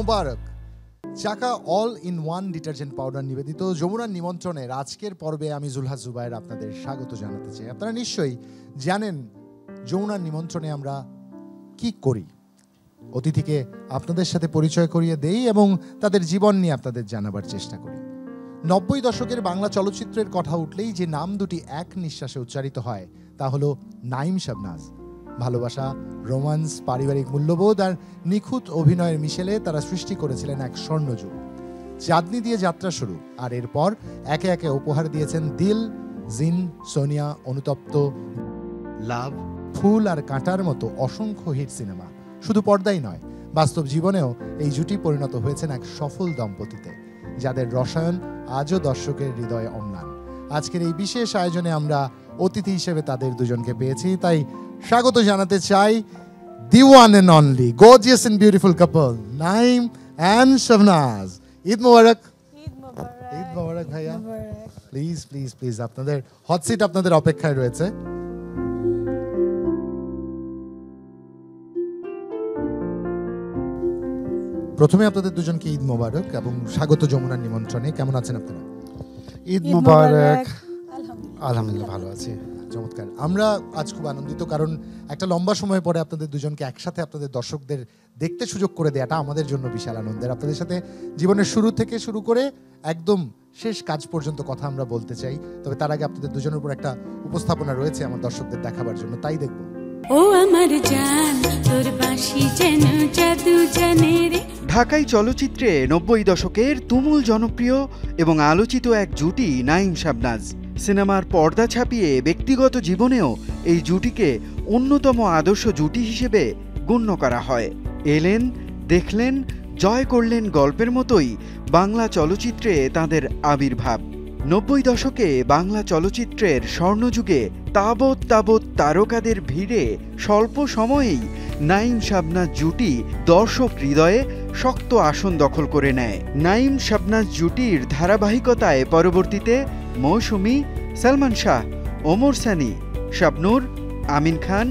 মোবারক চাকা all in one detergent powder নিবেদিত যমুনার নিমন্ত্রণের আজকের পর্বে আমি জুলহাস জুবায়ের আপনাদের স্বাগত জানাতে চাই। আপনারা নিশ্চয়ই জানেন যমুনার নিমন্ত্রণে আমরা কি করি। অতিথিকে আপনাদের সাথে পরিচয় করিয়ে দেই এবং তাদের জীবন নিয়ে আপনাদের জানাবার চেষ্টা করি। 90 দশকের বাংলা চলচ্চিত্রের কথা উঠলেই যে নাম দুটি এক নিঃশ্বাসে উচ্চারিত হয় তা হলো নাঈম শাবনাজ। ভালোবাসা, রোমান্স, পারিবারিক মূল্যবোধ আর নিখুঁত অভিনয়ের মিশেলে তারা সৃষ্টি করেছিলেন এক স্বর্ণযুগ। চাঁদনি দিয়ে যাত্রা শুরু, আর এরপর একে একে উপহার দিয়েছেন দিল, জিন, সোনিয়া, অনুতপ্ত, লাভ, ফুল আর কাঁটার মতো অসংখ্য হিট সিনেমা। শুধু পর্দাই নয়, বাস্তব জীবনেও এই জুটি পরিণত হয়েছেন এক সফল দম্পতিতে, যাদের রসায়ন আজও দর্শকের হৃদয়ে অম্লান। আজকের এই বিশেষ আয়োজনে আমরা অতিথি হিসেবে তাদের দুজনকে পেয়েছি, তাই স্বাগত জানাতে চাই the one and only gorgeous and beautiful couple Naeem and Shabnaz. Eid Mubarak. Eid Mubarak ভাইয়া। প্লিজ প্লিজ প্লিজ আপনাদের হট সিট আপনাদের অপেক্ষায় রয়েছে। প্রথমে আপনাদের দুজনকে ঈদ মোবারক এবং স্বাগত যমুনার নিমন্ত্রণে। কেমন আছেন আপনারা? ঈদ মোবারক। আলহামদুলিল্লাহ ভালো আছি। চমৎকার। আমরা আজ খুব আনন্দিত, কারণ একটা লম্বা সময় পরে আপনাদের দুজনকে একসাথে আপনাদের দর্শকদের দেখতে সুযোগ করে দেওয়াটা আমাদের জন্য বিশাল আনন্দের। আপনাদের সাথে জীবনের শুরু থেকে শুরু করে একদম শেষ কাজ পর্যন্ত কথা আমরা বলতে চাই, তবে তার আগে আপনাদের দুজনের উপর একটা উপস্থাপনা রয়েছে আমার দর্শকদের দেখাবার জন্য, তাই দেখব। ও আমার জান তোর বাঁশি যেন জাদু জানে রে। ঢাকাই চলচ্চিত্রে 90 দশকের তুমুল জনপ্রিয় এবং আলোচিত এক জুটি নাঈম শাবনাজ। সিনেমার পর্দা ছাপিয়ে ব্যক্তিগত জীবনেও এই জুটিকে অন্যতম আদর্শ জুটি হিসেবে গণ্য করা হয়। এলেন, দেখলেন, জয় করলেন গল্পের মতোই বাংলা চলচ্চিত্রে তাদের আবির্ভাব। 90 দশকে বাংলা চলচ্চিত্রের স্বর্ণযুগে তাবৎ তাবৎ তারকাদের ভিড়ে স্বল্প সময়েই নাঈম শাবনাজ জুটি দর্শক হৃদয়ে শক্ত আসন দখল করে নেয়। নাঈম শাবনাজ জুটির ধারাবাহিকতায় পরবর্তীতে মৌসুমী, সালমান শাহ, ওমর সানি, শাবনূর, আমিন খান,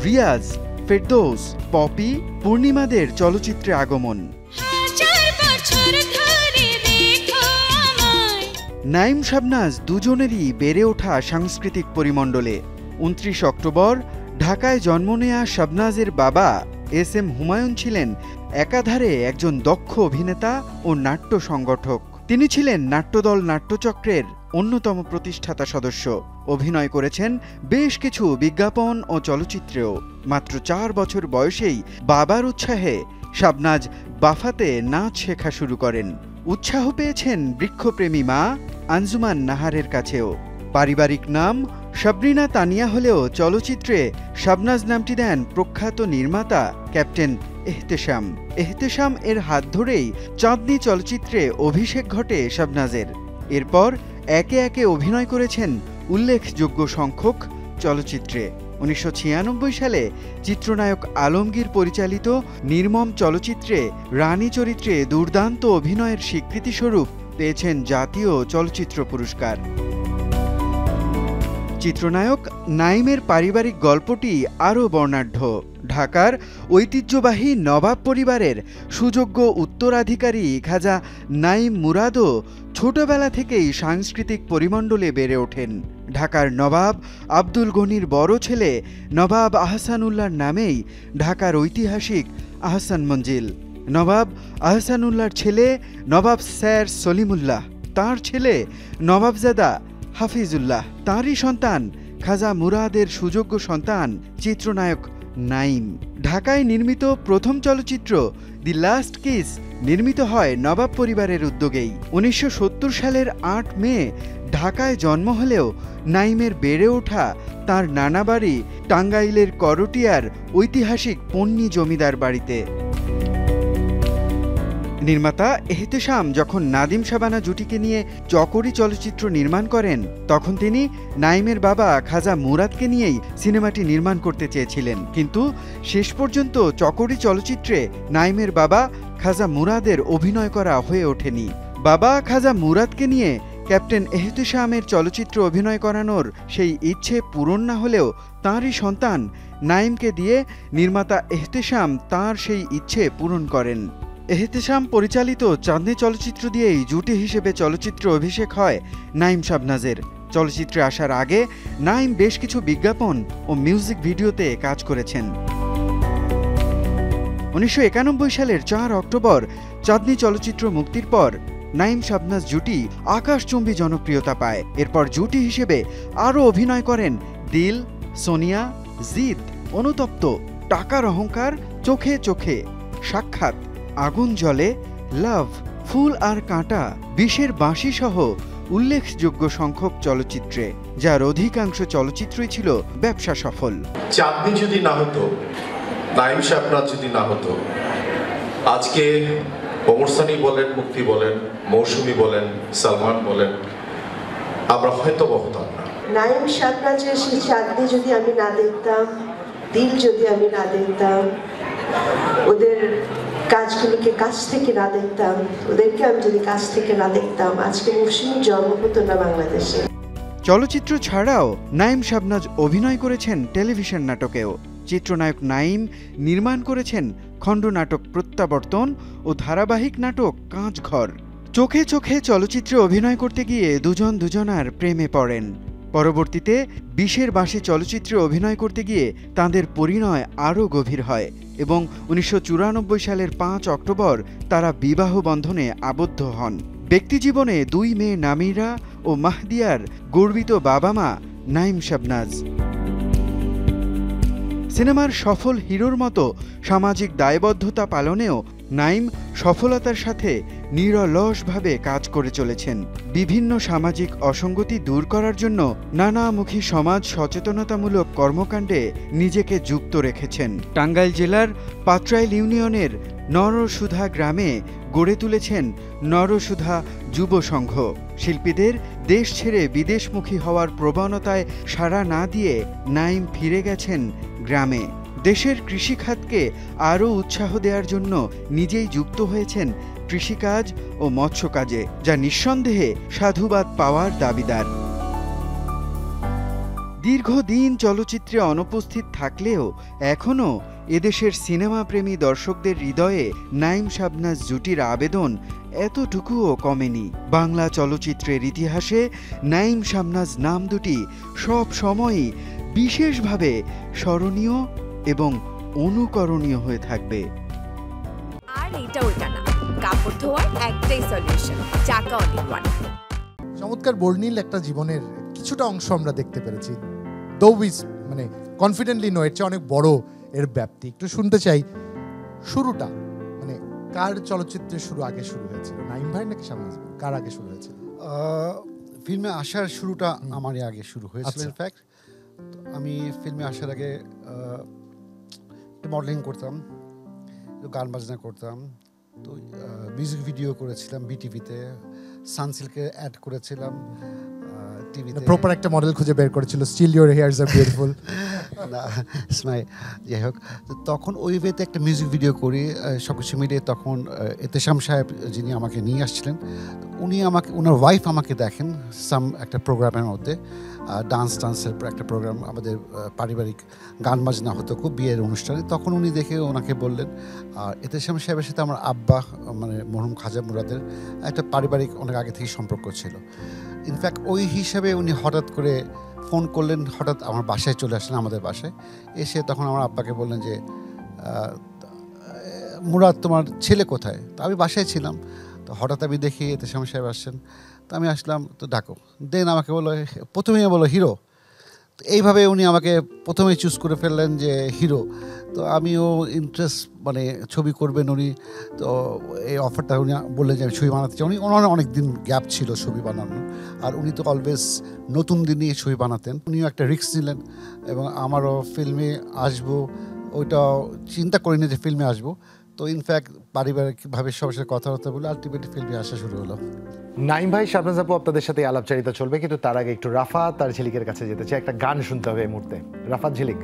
রিয়াজ, ফেরদৌস, পপি, পূর্ণিমাদের চলচ্চিত্রে আগমন। নাঈম শাবনাজ দুজনেরই বেড়ে ওঠা সাংস্কৃতিক পরিমণ্ডলে। 29 অক্টোবর ঢাকায় জন্ম নেয়া শাবনাজের বাবা এস এম হুমায়ুন ছিলেন একাধারে একজন দক্ষ অভিনেতা ও নাট্য সংগঠক। তিনি ছিলেন নাট্যদল নাট্যচক্রের অন্যতম প্রতিষ্ঠাতা সদস্য। অভিনয় করেছেন বেশ কিছু বিজ্ঞাপন ও চলচ্চিত্রেও। মাত্র 4 বছর বয়সেই বাবার উৎসাহে শাবনাজ বাফাতে নাচ শেখা শুরু করেন। উৎসাহ পেয়েছেন বৃক্ষপ্রেমী মা আঞ্জুমান নাহারের কাছেও। পারিবারিক নাম শাবরিনা তানিয়া হলেও চলচ্চিত্রে শাবনাজ নামটি দেন প্রখ্যাত নির্মাতা ক্যাপ্টেন এহতেশাম। এহতেশাম এর হাত ধরেই চাঁদনি চলচ্চিত্রে অভিষেক ঘটে শাবনাজের। এরপর একে একে অভিনয় করেছেন উল্লেখযোগ্য সংখ্যক চলচ্চিত্রে। 1996 সালে চিত্রনায়ক আলমগীর পরিচালিত নির্মম চলচ্চিত্রে রানী চরিত্রে দুর্দান্ত অভিনয়ের স্বীকৃতিস্বরূপ পেয়েছেন জাতীয় চলচ্চিত্র পুরস্কার। চিত্রনায়ক নাঈমের পারিবারিক গল্পটি আরও বর্ণাঢ্য। ঢাকার ঐতিহ্যবাহী নবাব পরিবারের সুযোগ্য উত্তরাধিকারী খাজা নাঈম মুরাদও ছোটবেলা থেকেই সাংস্কৃতিক পরিমণ্ডলে বেড়ে ওঠেন। ঢাকার নবাব আব্দুল গনির বড় ছেলে নবাব আহসানুল্লাহর নামেই ঢাকার ঐতিহাসিক আহসান মঞ্জিল। নবাব আহসানুল্লাহর ছেলে নবাব স্যার সলিমুল্লাহ, তার ছেলে নবাবজাদা হাফিজুল্লাহ, তাঁরই সন্তান খাজা মুরাদের সুযোগ্য সন্তান চিত্রনায়ক নাঈম। ঢাকায় নির্মিত প্রথম চলচ্চিত্র দি লাস্ট কিস নির্মিত হয় নবাব পরিবারের উদ্যোগেই। 1970 সালের 8 মে ঢাকায় জন্ম হলেও নাঈমের বেড়ে ওঠা তাঁর নানা বাড়ি টাঙ্গাইলের করটিয়ার ঐতিহাসিক পন্নী জমিদার বাড়িতে। নির্মাতা এহতেশাম যখন নাদিম শাবানা জুটিকে নিয়ে চকরি চলচ্চিত্র নির্মাণ করেন, তখন তিনি নাঈমের বাবা খাজা মুরাদকে নিয়েই সিনেমাটি নির্মাণ করতে চেয়েছিলেন, কিন্তু শেষ পর্যন্ত চকরি চলচ্চিত্রে নাঈমের বাবা খাজা মুরাদের অভিনয় করা হয়ে ওঠেনি। বাবা খাজা মুরাদকে নিয়ে ক্যাপ্টেন এহতেশামের চলচ্চিত্র অভিনয় করানোর সেই ইচ্ছে পূরণ না হলেও তাঁরই সন্তান নাঈমকে দিয়ে নির্মাতা এহতেশাম তাঁর সেই ইচ্ছে পূরণ করেন। এহতেশাম পরিচালিত চাঁদনি চলচ্চিত্র দিয়েই জুটি হিসেবে চলচ্চিত্রে অভিষেক হয় নাঈম শাবনাজের। চলচ্চিত্রে আসার আগে নাঈম বেশ কিছু বিজ্ঞাপন ও মিউজিক ভিডিওতে কাজ করেছেন। 1991 সালের 4 অক্টোবর চাঁদনি চলচ্চিত্র মুক্তির পর নাঈম শাবনাজ জুটি আকাশচুম্বী জনপ্রিয়তা পায়। এরপর জুটি হিসেবে আরও অভিনয় করেন দিল, সোনিয়া, জিদ, অনুতপ্ত, টাকার অহংকার, চোখে চোখে, সাক্ষাৎ, আগুন জ্বলে, লাভ, ফুল আর কাঁটা, বিষের বাঁশি সহ উল্লেখযোগ্য সংখ্যক চলচ্চিত্রে, যার অধিকাংশ চলচ্চিত্রই ছিল ব্যবসা সফল। চাঁদনি যদি না হতো, নাঈম শাবনাজ যদি না হতো, আজকে ওমর সানি বলেন, মুক্তি বলেন, মৌসুমী বলেন, সালমান বলেন, আমরা হয়তো হতাম না। নাঈম শাবনাজের সেই চাঁদনি যদি আমি না দেখতাম, দিল যদি আমি না দেখতাম, ওদের কাজগুলোকে কাছ থেকে না দেখতাম, ওদেরকে আমি যদি কাছ থেকে না দেখতাম, আজকে মৌসুমীর জন্ম হতো না বাংলাদেশে। চলচ্চিত্র ছাড়াও নাঈম শাবনাজ অভিনয় করেছেন টেলিভিশন নাটকেও। চিত্রনায়ক নাঈম নির্মাণ করেছেন খণ্ডনাটক প্রত্যাবর্তন ও ধারাবাহিক নাটক কাঁচঘর। চোখে চোখে চলচ্চিত্রে অভিনয় করতে গিয়ে দুজন দুজনার প্রেমে পড়েন। পরবর্তীতে বিষের বাঁশি চলচ্চিত্রে অভিনয় করতে গিয়ে তাঁদের পরিণয় আরও গভীর হয় এবং 1994 সালের 5 অক্টোবর তারা বিবাহ বন্ধনে আবদ্ধ হন। ব্যক্তিজীবনে 2 মেয়ে নামিরা ও মাহদিয়ার গর্বিত বাবা মা নাঈম শাবনাজ। সিনেমার সফল হিরোর মতো সামাজিক দায়বদ্ধতা পালনেও নাঈম সফলতার সাথে নিরলসভাবে কাজ করে চলেছেন। বিভিন্ন সামাজিক অসঙ্গতি দূর করার জন্য নানামুখী সমাজ সচেতনতামূলক কর্মকাণ্ডে নিজেকে যুক্ত রেখেছেন। টাঙ্গাইল জেলার পাত্রাইল ইউনিয়নের নরসুধা গ্রামে গড়ে তুলেছেন নরসুধা যুব সংঘ। শিল্পীদের দেশ ছেড়ে বিদেশমুখী হওয়ার প্রবণতায় সাড়া না দিয়ে নাঈম ফিরে গেছেন গ্রামে। দেশের কৃষিখাতকে আরও উৎসাহ দেওয়ার জন্য নিজেই যুক্ত হয়েছেন কৃষিকাজ ও মৎস্যকাজে, যা নিঃসন্দেহে সাধুবাদ পাওয়ার দাবিদার। দীর্ঘদিন চলচ্চিত্রে অনুপস্থিত থাকলেও এখনও এদেশের সিনেমাপ্রেমী দর্শকদের হৃদয়ে নাঈম শাবনাজ জুটির আবেদন এতটুকুও কমেনি। বাংলা চলচ্চিত্রের ইতিহাসে নাঈম শাবনাজ নাম দুটি সব সময়ই বিশেষভাবে স্মরণীয় এবং অনুকরণীয় হয়ে থাকবে। আর এটা ওইটা না, কাপড় ধোয়ার একটাই সলিউশন, চাকা অল ইন ওয়ান। চমৎকার বর্ণিল একটা জীবনের কিছুটা অংশ আমরা দেখতে পেরেছি। দো উইজ মানে কনফিডেন্টলি নো, এর চেয়ে অনেক বড় এর ব্যাপ্তি। একটু শুনতে চাই শুরুটা, মানে কার চলচ্চিত্রের শুরু আগে শুরু হয়েছিল, নাঈম ভাই নাকি শাবনাজ? কার আগে শুরু হয়েছিল? ফিল্মে আসার শুরুটা আমারই আগে শুরু হয়েছিল। ইনফ্যাক্ট আমি ফিল্মে আসার আগে মডেলিং করতাম, গান বাজনা করতাম, তো মিউজিক ভিডিও করেছিলাম বিটিভিতে, সানসিল্কে অ্যাড করেছিলাম টিভিতে। প্রপার একটা মডেল খুঁজে বের করেছিল, still your hairs are beautiful. না স্মাই, যাই হোক, তখন ওই ওয়েতে একটা মিউজিক ভিডিও করি সব কিছু মিলিয়ে। তখন এহতেশাম সাহেব যিনি আমাকে নিয়ে আসছিলেন, উনি আমাকে, ওনার ওয়াইফ আমাকে দেখেন একটা প্রোগ্রামের মধ্যে, ডান্সের একটা প্রোগ্রাম, আমাদের পারিবারিক গান বাজনা হতো খুব বিয়ের অনুষ্ঠানে। তখন উনি দেখে ওনাকে বললেন। আর এহতেশাম সাহেবের সাথে আমার আব্বা মানে মরহুম খাজা মুরাদের একটা পারিবারিক অনেক আগে থেকে সম্পর্ক ছিল। ইনফ্যাক্ট ওই হিসাবে উনি হঠাৎ করে ফোন করলেন, হঠাৎ আমার বাসায় চলে আসলেন, আমাদের বাসায় এসে। তখন আমার আব্বাকে বললেন যে মুরাদ তোমার ছেলে কোথায়? তো আমি বাসায় ছিলাম, তো হঠাৎ আমি দেখি এহতেশাম সাহেব আসছেন, তো আমি আসলাম, তো ডাকো। দেন আমাকে বললো, প্রথমেই বললো হিরো। তো এইভাবে উনি আমাকে প্রথমেই চুজ করে ফেললেন যে হিরো। তো আমিও ইন্টারেস্ট মানে ছবি করবেন উনি, তো এই অফারটা উনি বললেন যে আমি ছবি বানাতে চাই। ওনার অনেক দিন গ্যাপ ছিল ছবি বানানোর, আর উনি তো অলওয়েজ নতুন দিনই ছবি বানাতেন। উনিও একটা রিস্ক নিলেন এবং আমারও ফিল্মে আসবো ওইটা চিন্তা করিনি যে ফিল্মে আসবো। তো ইনফ্যাক্ট পারিবারিকভাবে সবার সাথে কথাবার্তা বলে আলটিমেটলি ফিল্মে আসা শুরু হলো। নাঈম ভাই, শাবনাজ আপু, আপনাদের সাথে আলাপচারিতা চলবে, কিন্তু তার আগে একটু রাফাত তার ঝিলিকের কাছে যেতে চাই। একটা গান শুনতে হবে এই মুহূর্তে। রাফাত, ঝিলিক।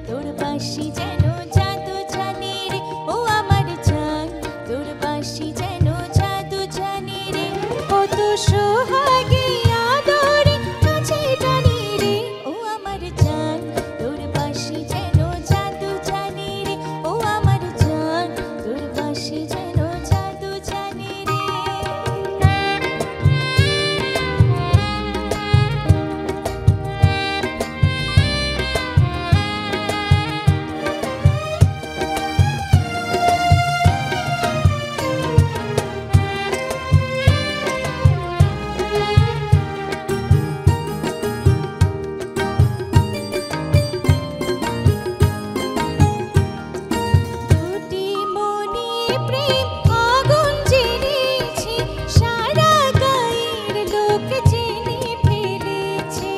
তোর বাঁশি যেন জাদু জানি রে, ও আমার জান তোর বাঁশি সোহাগে আদরে কাছে টানি রে ও আমার জান তোর বাঁশি যেন জাদু জানি রে ও আমার জান তোর বাঁশি যেন জাদু জানি রে দুটি মনে প্রেম আগুন জ্বেলেছে সারা গায়ের লোক জেনে ফেলেছে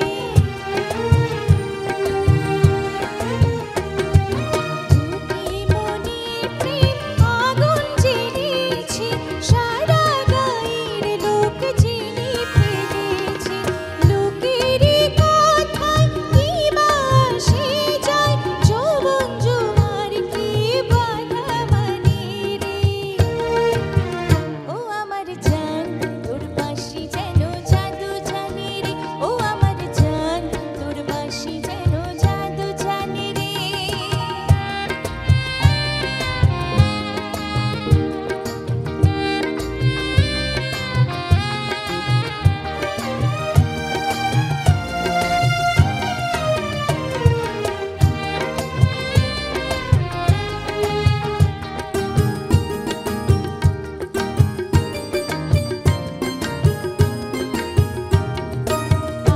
দুটি মনে প্রেম আগুন জ্বেলেছে সারা গায়ের লোক জেনে ফেলেছে লোকেরই কথায় কি বাসে যায় যৌবন জোয়ার কি বাধা মানে রে ও আমার জান তোর বাঁশি যেন জাদু জানি রে ও আমার জান তোর বাঁশি যেন জাদু জানি রে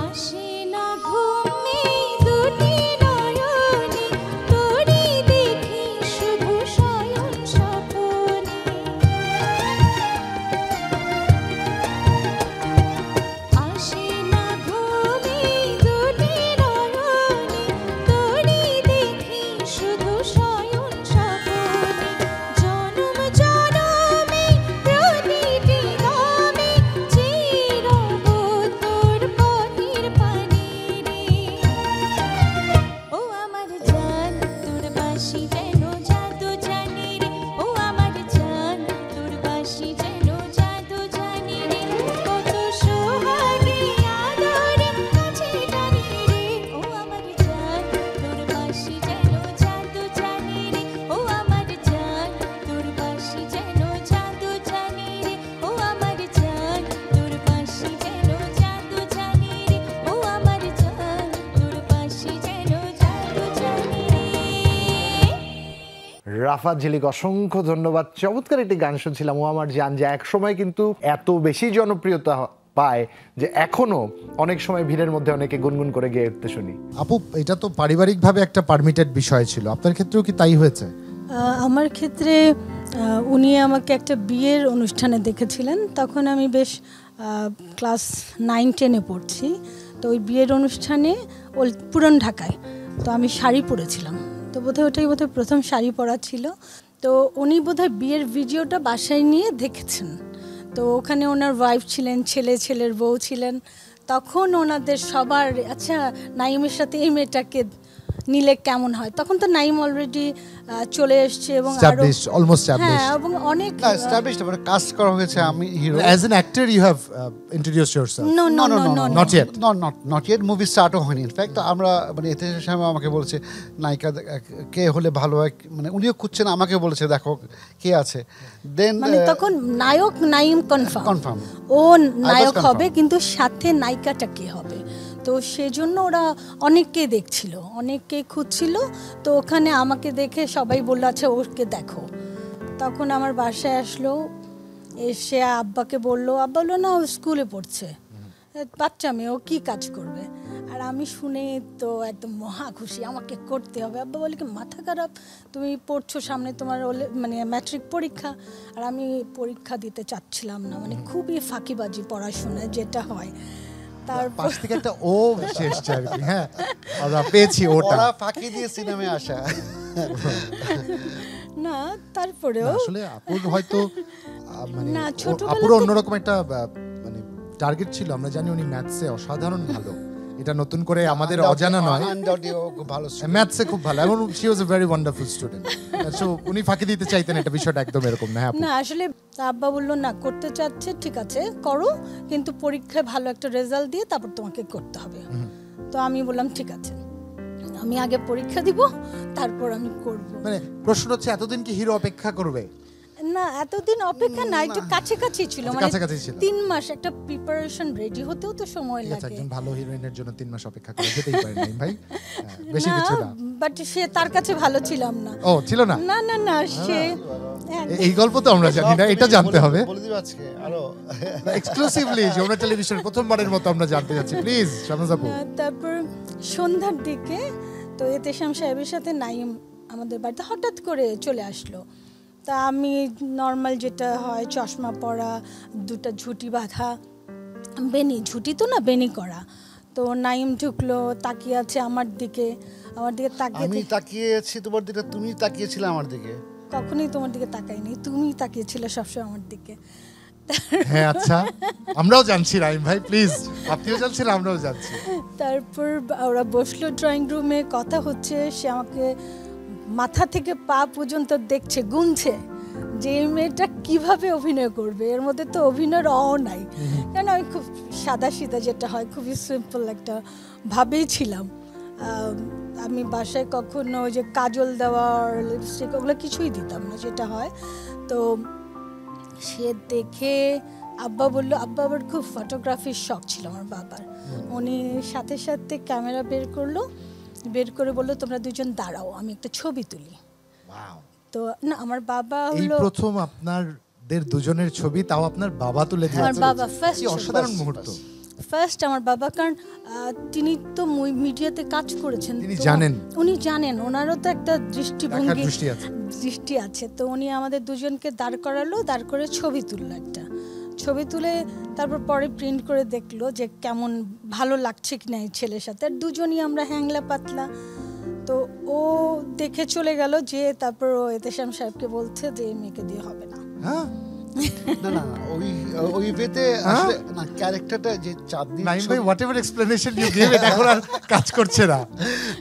আসে না ঘুমে দুটি নয়নে তোরে দেখি শুধু শয়ন স্বপনে আসে না ঘুমে দুটি নয়নে তোরে দেখি শুধু শয়ন স্বপনে জনম জনমে প্রতিটি গামে চিরব তোর পথের পানে রে ও আমার জান তোর বাঁশি যেন জাদু জানি রে ও আমার জান তোর বাঁশি যেন জাদু জানি রে কত সোহাগে আদরে কাছে টানি রে ও আমার জান তোর বাঁশি যেন জাদু জানি রে ও আমার জান তোর বাঁশি যেন জাদু জানি রে ও আমার জান তোর বাঁশি যেন জাদু জানি রে ও আমার জান তোর বাঁশি যেন জাদু জানি রে রাফাত ঝিলিক, অসংখ্য ধন্যবাদ। চমৎকার একটি গান শুনছিলাম ও আমার জান, যে এক সময় কিন্তু এত বেশি জনপ্রিয়তা পায় যে এখনো অনেক সময় ভিড়ের মধ্যে অনেকে গুনগুন করে গেয়ে উঠতে শুনি। আপু, এটা তো পারিবারিকভাবে একটা পারমিটেড বিষয় ছিল, আপনার ক্ষেত্রেও কি তাই হয়েছে? আমার ক্ষেত্রে উনি আমাকে একটা বিয়ের অনুষ্ঠানে দেখেছিলেন, তখন আমি বেশ ক্লাস 9-10-এ পড়ছি। তো ওই বিয়ের অনুষ্ঠানে পুরান ঢাকায়, তো আমি শাড়ি পরেছিলাম, তো ওটাই বোধহয় প্রথম শাড়ি পরা ছিল। তো উনি বোধহয় বিয়ের ভিডিওটা বাসায় নিয়ে দেখেছেন, তো ওখানে ওনার ওয়াইফ ছিলেন, ছেলের বউ ছিলেন, তখন ওনাদের সবার আচ্ছা নাইমের সাথে এই মেয়েটাকে নিলে কেমন হয়। তখন তো নাইম অলরেডি চলে এসেছে এবং আরো অলমোস্ট হ্যাঁ এবং অনেক এস্টাবলিশড, মানে কাস্ট করা হয়েছে আমি hero. As an actor you have introduced yourself? No no no no not yet, not yet, movie স্টার্টও হয়নি। ইনফ্যাক্ট আমরা মানে এতে সামনে আমাকে বলছে নায়িকা কে হলে ভালো হয়, মানে উনিও খুঁজছেন, আমাকে বলেছে দেখো কে আছে। দেন মানে তখন নায়ক নাইম কনফার্ম, ও নায়ক হবে, কিন্তু সাথে নায়িকাটা কে হবে। তো সেজন্য ওরা অনেককে দেখছিল, অনেককে খুঁজছিল। তো ওখানে আমাকে দেখে সবাই বললো আচ্ছা ওকে দেখো। তখন আমার বাসায় আসলো, এসে আব্বাকে বললো, আব্বা বললো না ও স্কুলে পড়ছে, বাচ্চা মেয়ে, ও কী কাজ করবে। আর আমি শুনে তো একদম মহা খুশি, আমাকে করতে হবে। আব্বা বলে কি মাথা খারাপ, তুমি পড়ছো, সামনে তোমার মানে ম্যাট্রিক পরীক্ষা। আর আমি পরীক্ষা দিতে চাচ্ছিলাম না, মানে খুবই ফাঁকিবাজি পড়াশোনায় যেটা হয়। পাশ থেকে একটা ও শেষ আর কি। হ্যাঁ, আমরা পেয়েছি ওটা, ওরা ফাঁকি দিয়ে সিনেমায় আসা। না তারপরেও আসলে আপুর হয়তো মানে না, ছোটবেলা আপুর অন্যরকম একটা মানে টার্গেট ছিল। আমরা জানি উনি ম্যাথসে অসাধারণ ভালো, এটা নতুন করে আমাদের অজানা নয়। আনডাউটেডলি ও খুব ভালো student। ম্যাথসে খুব ভালো এবং she was a very wonderful student. So উনি ফাঁকি দিতে চাইতেন, এটা বিষয়টা একদম এরকম না। হ্যাঁ আপু। না আসলে আব্বা বললো না করতে চাচ্ছে ঠিক আছে করো, কিন্তু পরীক্ষায় ভালো একটা রেজাল্ট দিয়ে তারপর তোমাকে করতে হবে। তো আমি বললাম ঠিক আছে, আমি আগে পরীক্ষা দিব তারপর আমি করব। মানে প্রশ্ন হচ্ছে এতদিন কি হিরো অপেক্ষা করবে? না এতদিন অপেক্ষা না, একটু কাছাকাছি ছিল, আচ্ছা, মানে কাছাকাছি ছিল। 3 মাস একটা প্রিপারেশন রেডি হতেও তো সময় ঠিক আছে, লাগে। একজন ভালো হিরোইনের জন্য 3 মাস অপেক্ষা করে যেতেই পারে না ভাই। হ্যাঁ, বেশি কিছু না। বাট সে তার কাছে ভালো ছিলাম না। ও ছিল না? না না না সে এই গল্প তো আমরা জানি না, এটা জানতে হবে বলে দিবা আজকে আরো এক্সক্লুসিভলি যমুনা টেলিভিশন প্রথমবারের মতো আমরা জানতে যাচ্ছি, প্লিজ শাবনাজ আপু। তারপর সন্ধ্যার দিকে তো এতেশাম সাহেবের সাথে নাইম আমাদের বাড়িতে হঠাৎ করে চলে আসলো। তা আমি নর্মাল যেটা হয় চশমা পরা, দুটো ঝুঁটি বাঁধা, বেনি ঝুঁটি তো না বেনি করা। তো নাইম ঢুকলো, তাকিয়ে আছে আমার দিকে তাকিয়ে। আমি তাকিয়েছি তোমার দিকে, তুমি তাকিয়েছিলে আমার দিকে। কখনোই তোমার দিকে তাকাইনি, তুমি তাকিয়েছিলে সবসময় আমার দিকে। হ্যাঁ আচ্ছা, আমরাও জানছি রাইম ভাই, প্লিজ আপনিও জানছেন আমরাও জানছি। তারপর ওরা বসলো ড্রয়িং রুমে, কথা হচ্ছে, সে আমাকে মাথা থেকে পা পর্যন্ত দেখছে, গুনছে যে এই মেয়েটা কিভাবে অভিনয় করবে, এর মধ্যে তো অভিনয়ের নাই। কেন আমি খুব সাদা সিধা যেটা হয় খুবই সিম্পল একটা ভাবেই ছিলাম। আমি বাসায় কখনো ওই যে কাজল দেওয়া লিপস্টিক ওগুলো কিছুই দিতাম না যেটা হয়। তো সে দেখে আব্বা বললো, আব্বা আবার খুব ফটোগ্রাফির শখ ছিল আমার বাবার, উনি সাথে সাথে ক্যামেরা বের করলো, বের করে বললো তোমরা দুজন দাঁড়াও আমি একটা ছবি তুলি। তো না আমার বাবা এই হলো প্রথম আপনাদের দুজনের ছবি, তাও আপনার বাবা তুলে আমার দিয়েছে। বাবা ফার্স্ট, কি অসাধারণ মুহূর্ত। ফার্স্ট আমার বাবা, কারণ তিনি তো মিডিয়াতে কাজ করেছেন, তিনি তো জানেন। উনি জানেন, ওনারও তো একটা দৃষ্টিভঙ্গি দৃষ্টি আছে। তো উনি আমাদের দুজনকে দাঁড় করালো, দাঁড় করে ছবি তুললো, একটা ছবি তুলে তারপর পরে প্রিন্ট করে দেখলো যে কেমন ভালো লাগছে কিনা এই ছেলের সাথে। আর দুজনই আমরা হ্যাংলা পাতলা। তো ও দেখে চলে গেল, যে তারপর ও এতেশাম সাহেবকে বলছে যে এই মেয়েকে দিয়ে হবে না। হ্যাঁ না না ওই ওয়েতে আসলে না ক্যারেক্টারটা যে চাঁদনি নাইম ভাই whatever explanation you gave it এখন আর কাজ করছে না।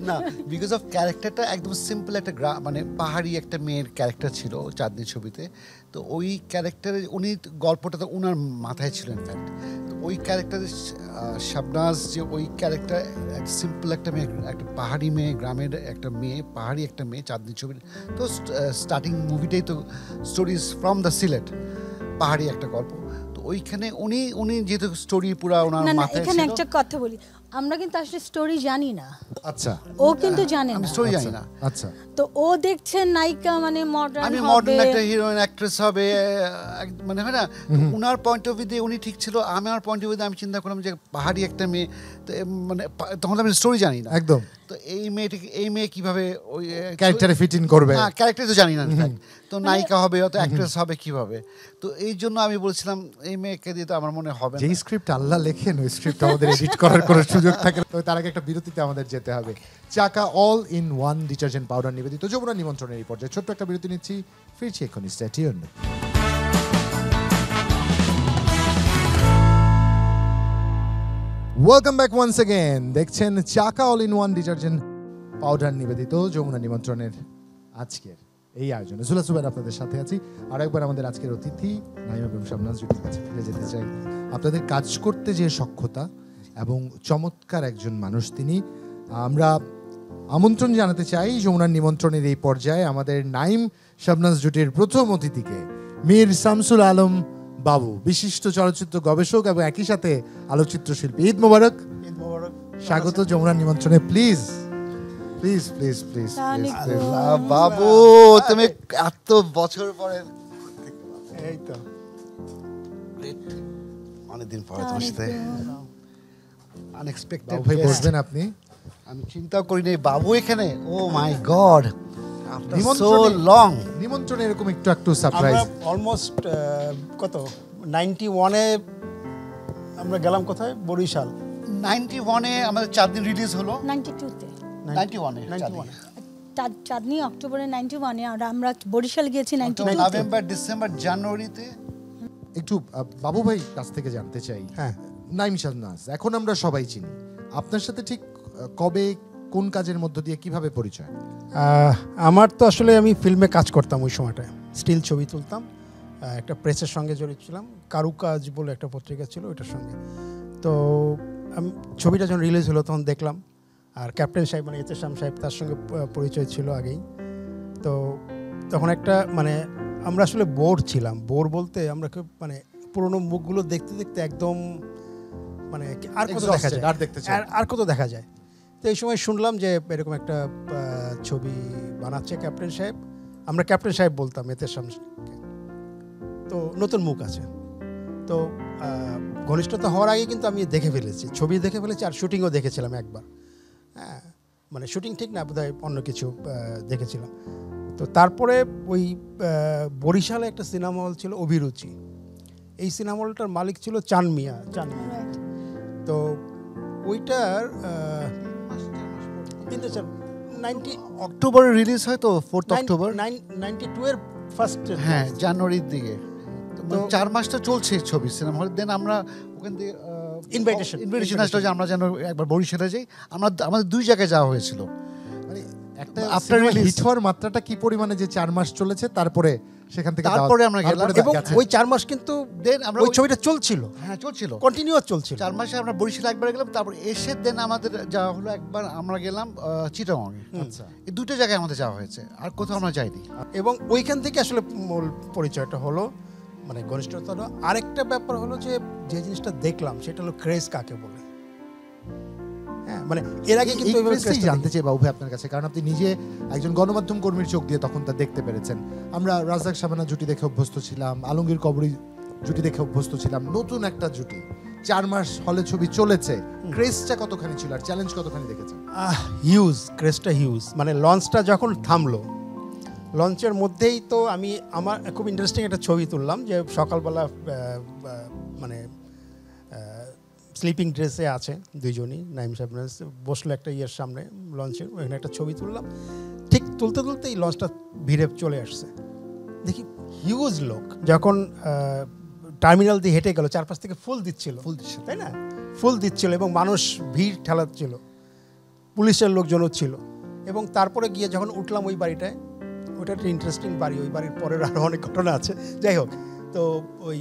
না বিকজ অফ ক্যারেক্টারটা একদম সিম্পল একটা মানে পাহাড়ি একটা মেয়ের ক্যারেক্টার ছিল চাঁদনি ছবিতে। তো ওই ক্যারেক্টারে উনি গল্পটা তো ওনার মাথায় ছিল ইনফ্যাক্ট। তো ওই ক্যারেক্টারে শাবনাজ যে ওই ক্যারেক্টার সিম্পল একটা মেয়ে, একটা পাহাড়ি মেয়ে, গ্রামের একটা মেয়ে, পাহাড়ি একটা মেয়ে চাঁদনি ছবির। তো স্টার্টিং মুভিটাই তো স্টোরিজ ফ্রম দ্য সিলেট, পাহাড়ি একটা গল্প। তো ওইখানে উনি যেহেতু স্টোরি পুরা ওনার না না মাথায় এখানে ছিল। একটা কথা বলি, আমরা কিন্তু আসলে স্টোরি জানি না। আচ্ছা ও কিন্তু জানে আমি না। স্টোরি জানি না। আচ্ছা তো ও দেখছে নায়িকা মানে মডার্ন আমি হবে, মডার্ন একটা হিরোইন অ্যাক্ট্রেস হবে, মানে হয় না। উনার পয়েন্ট অফ ভিউ দিয়ে উনি ঠিক ছিল, আমার পয়েন্ট অফ ভিউ দিয়ে আমি চিন্তা করলাম যে পাহাড়ি একটা মেয়ে, তো মানে তখন আমি স্টোরি জানি না একদম। তো এই মেয়ে কিভাবে ওই ক্যারেক্টারে ফিট ইন করবে, হ্যাঁ ক্যারেক্টার তো জানি না তো নায়িকা হবে অত অ্যাক্ট্রেস হবে কিভাবে। তো এই জন্য আমি বলছিলাম এই মেয়েকে দিয়ে তো আমার মনে হবে না। যেই স্ক্রিপ্ট আল্লাহ লেখেন ওই স্ক্রিপ্ট আমাদের এডিট করার কোনো সুযোগ থাকে, তো তার আগে একটা বিরতিতে আমাদের যেতে হবে। চাকা all in one detergent powder নিবেদিত যমুনা নিমন্ত্রণের এই পর্যায়ে ছোট্ট একটা বিরতি নিচ্ছি, ফিরছি এখনই, stay tuned. Welcome back once again. দেখছেন Chaka all in one detergent powder নিবেদিত যমুনা নিমন্ত্রণের আজকের এই আয়োজনে জুলা সুবাইর আপনাদের সাথে আছি। আর একবার আমাদের আজকের অতিথি নাইম এবং শাবনাজ জুটির কাছে ফিরে যেতে চাই। আপনাদের কাজ করতে যে সক্ষতা এবং চমৎকার একজন মানুষ তিনি, আমরা আমন্ত্রণ জানাতে চাই যমুনার নিমন্ত্রণের এই পর্যায়ে আমাদের নাইম শাবনাজ জুটির প্রথম অতিথিকে, মীর শামসুল আলম বাবু, বিশিষ্ট চলচ্চিত্র গবেষক এবং একই সাথে আলোকচিত্র শিল্পী। ঈদ মোবারক। স্বাগত যমুনার নিমন্ত্রণে। প্লিজ প্লিজ প্লিজ প্লিজ বাবু তুমি এত বছর পরে, এই তো অনেকদিন পরে তোমার সাথে আনএক্সপেক্টেড। ভাই বসবেন আপনি? আমি চিন্তাও করিনি বাবু এখানে। ও মাই গড, সো নিমন্ত্রণে লং। নিমন্ত্রণে এরকম একটু একটু সারপ্রাইজ। আমরা অলমোস্ট কত 91-এ আমরা গেলাম কোথায়, বরিশাল। 91-এ আমাদের চাঁদনি রিলিজ হলো, 92-তে 91-এ চাঁদনি অক্টোবরে 91-এ, আর আমরা বরিশাল গিয়েছি 92-তে। নভেম্বর ডিসেম্বর জানুয়ারিতে। একটু বাবু ভাই কাছ থেকে জানতে চাই, হ্যাঁ নাইম শাবনাজ এখন আমরা সবাই চিনি, আপনার সাথে ঠিক কবে কোন কাজের মধ্য দিয়ে কিভাবে পরিচয়? আমার তো আসলে আমি ফিল্মে কাজ করতাম ওই সময়টায়, স্টিল ছবি তুলতাম, একটা প্রেসের সঙ্গে জড়িত ছিলাম, কারুকাজ বলে একটা পত্রিকা ছিল ওইটার সঙ্গে। তো আমি ছবিটা যখন রিলিজ হলো তখন দেখলাম, আর ক্যাপ্টেন সাহেব মানে এতেশাম সাহেব তার সঙ্গে পরিচয় ছিল আগেই। তো তখন একটা মানে আমরা আসলে বোর ছিলাম, বোর বলতে আমরা মানে পুরোনো মুখগুলো দেখতে দেখতে একদম মানে আর কত দেখা যায়, আর কত দেখা যায়। তো এই সময় শুনলাম যে এরকম একটা ছবি বানাচ্ছে ক্যাপ্টেন সাহেব, আমরা ক্যাপ্টেন সাহেব বলতাম এতেশাম, তো নতুন মুখ আছে। তো ঘনিষ্ঠতা হওয়ার আগে কিন্তু আমি দেখে ফেলেছি, ছবি দেখে ফেলেছি, আর শুটিংও দেখেছিলাম একবার। হ্যাঁ, মানে শুটিং ঠিক না, বোধহয় অন্য কিছু দেখেছিলাম। তো তারপরে ওই বরিশালে একটা সিনেমা হল ছিল অভিরুচি, এই সিনেমা হলটার মালিক ছিল চান মিয়া। তো ওইটার অক্টোবরে রিলিজ হয়, তো 4 অক্টোবর 92 এর ফার্স্ট, হ্যাঁ জানুয়ারির দিকে। তো 4 মাস তো চলছে ছবি সিনেমা হল। দেন আমরা ওখান থেকে ইনভিটেশন আসলো যে আমরা যেন একবার বরিশালে যাই। আমাদের 2 জায়গায় যাওয়া হয়েছিল। মানে একটা আফটার হিট হওয়ার মাত্রাটা কি পরিমাণে যে 4 মাস চলেছে, তারপরে সেখান থেকে তারপরে আমরা গেলাম, এবং ওই 4 মাস কিন্তু দেন আমরা ওই ছবিটা চলছিল, হ্যাঁ চলছিল, কন্টিনিউয়াস চলছিল। 4 মাসে আমরা বরিশালে একবার গেলাম, তারপর এসে দেন আমাদের যাওয়া হলো একবার, আমরা গেলাম চিটাগং। আচ্ছা, এই 2টা জায়গায় আমাদের যাওয়া হয়েছে, আর কোথাও আমরা যাইনি। এবং ওইখান থেকে আসলে মূল পরিচয়টা হলো, মানে ঘনিষ্ঠতা। আরেকটা ব্যাপার হলো যে যে জিনিসটা দেখলাম সেটা হলো ক্রেজ কাকে বলে। হ্যাঁ, মানে এর আগে কিন্তু জানতে চাই বাবু ভাই আপনার কাছে, কারণ আপনি নিজে একজন গণমাধ্যম কর্মীর চোখ দিয়ে তখন তা দেখতে পেরেছেন। আমরা রাজাক শাবানা জুটি দেখে অভ্যস্ত ছিলাম, আলমগীর কবরী জুটি দেখে অভ্যস্ত ছিলাম, নতুন একটা জুটি 4 মাস হলে ছবি চলেছে, ক্রেজটা কতখানি ছিল আর চ্যালেঞ্জ কতখানি দেখেছেন? হিউজ, ক্রেজটা হিউজ। মানে লঞ্চটা যখন থামলো, লঞ্চের মধ্যেই তো আমার খুব ইন্টারেস্টিং একটা ছবি তুললাম, যে সকালবেলা মানে স্লিপিং ড্রেসে আছে দুইজনই, নাইম সাহেব বসলো একটা ইয়ের সামনে লঞ্চের, ওখানে একটা ছবি তুললাম। ঠিক তুলতে তুলতে এই লঞ্চটা ভিড়ে চলে আসছে, দেখি হিউজ লোক। যখন টার্মিনাল দিয়ে হেঁটে গেল, চারপাশ থেকে ফুল দিচ্ছিল, তাই না, ফুল দিচ্ছিল, এবং মানুষ ভিড় ঠেলাচ্ছিল, পুলিশের লোকজনও ছিল। এবং তারপরে গিয়ে যখন উঠলাম ওই বাড়িটায়, ওটা একটা ইন্টারেস্টিং বাড়ি, ওই বাড়ির পরের আরও অনেক ঘটনা আছে, যাই হোক। তো ওই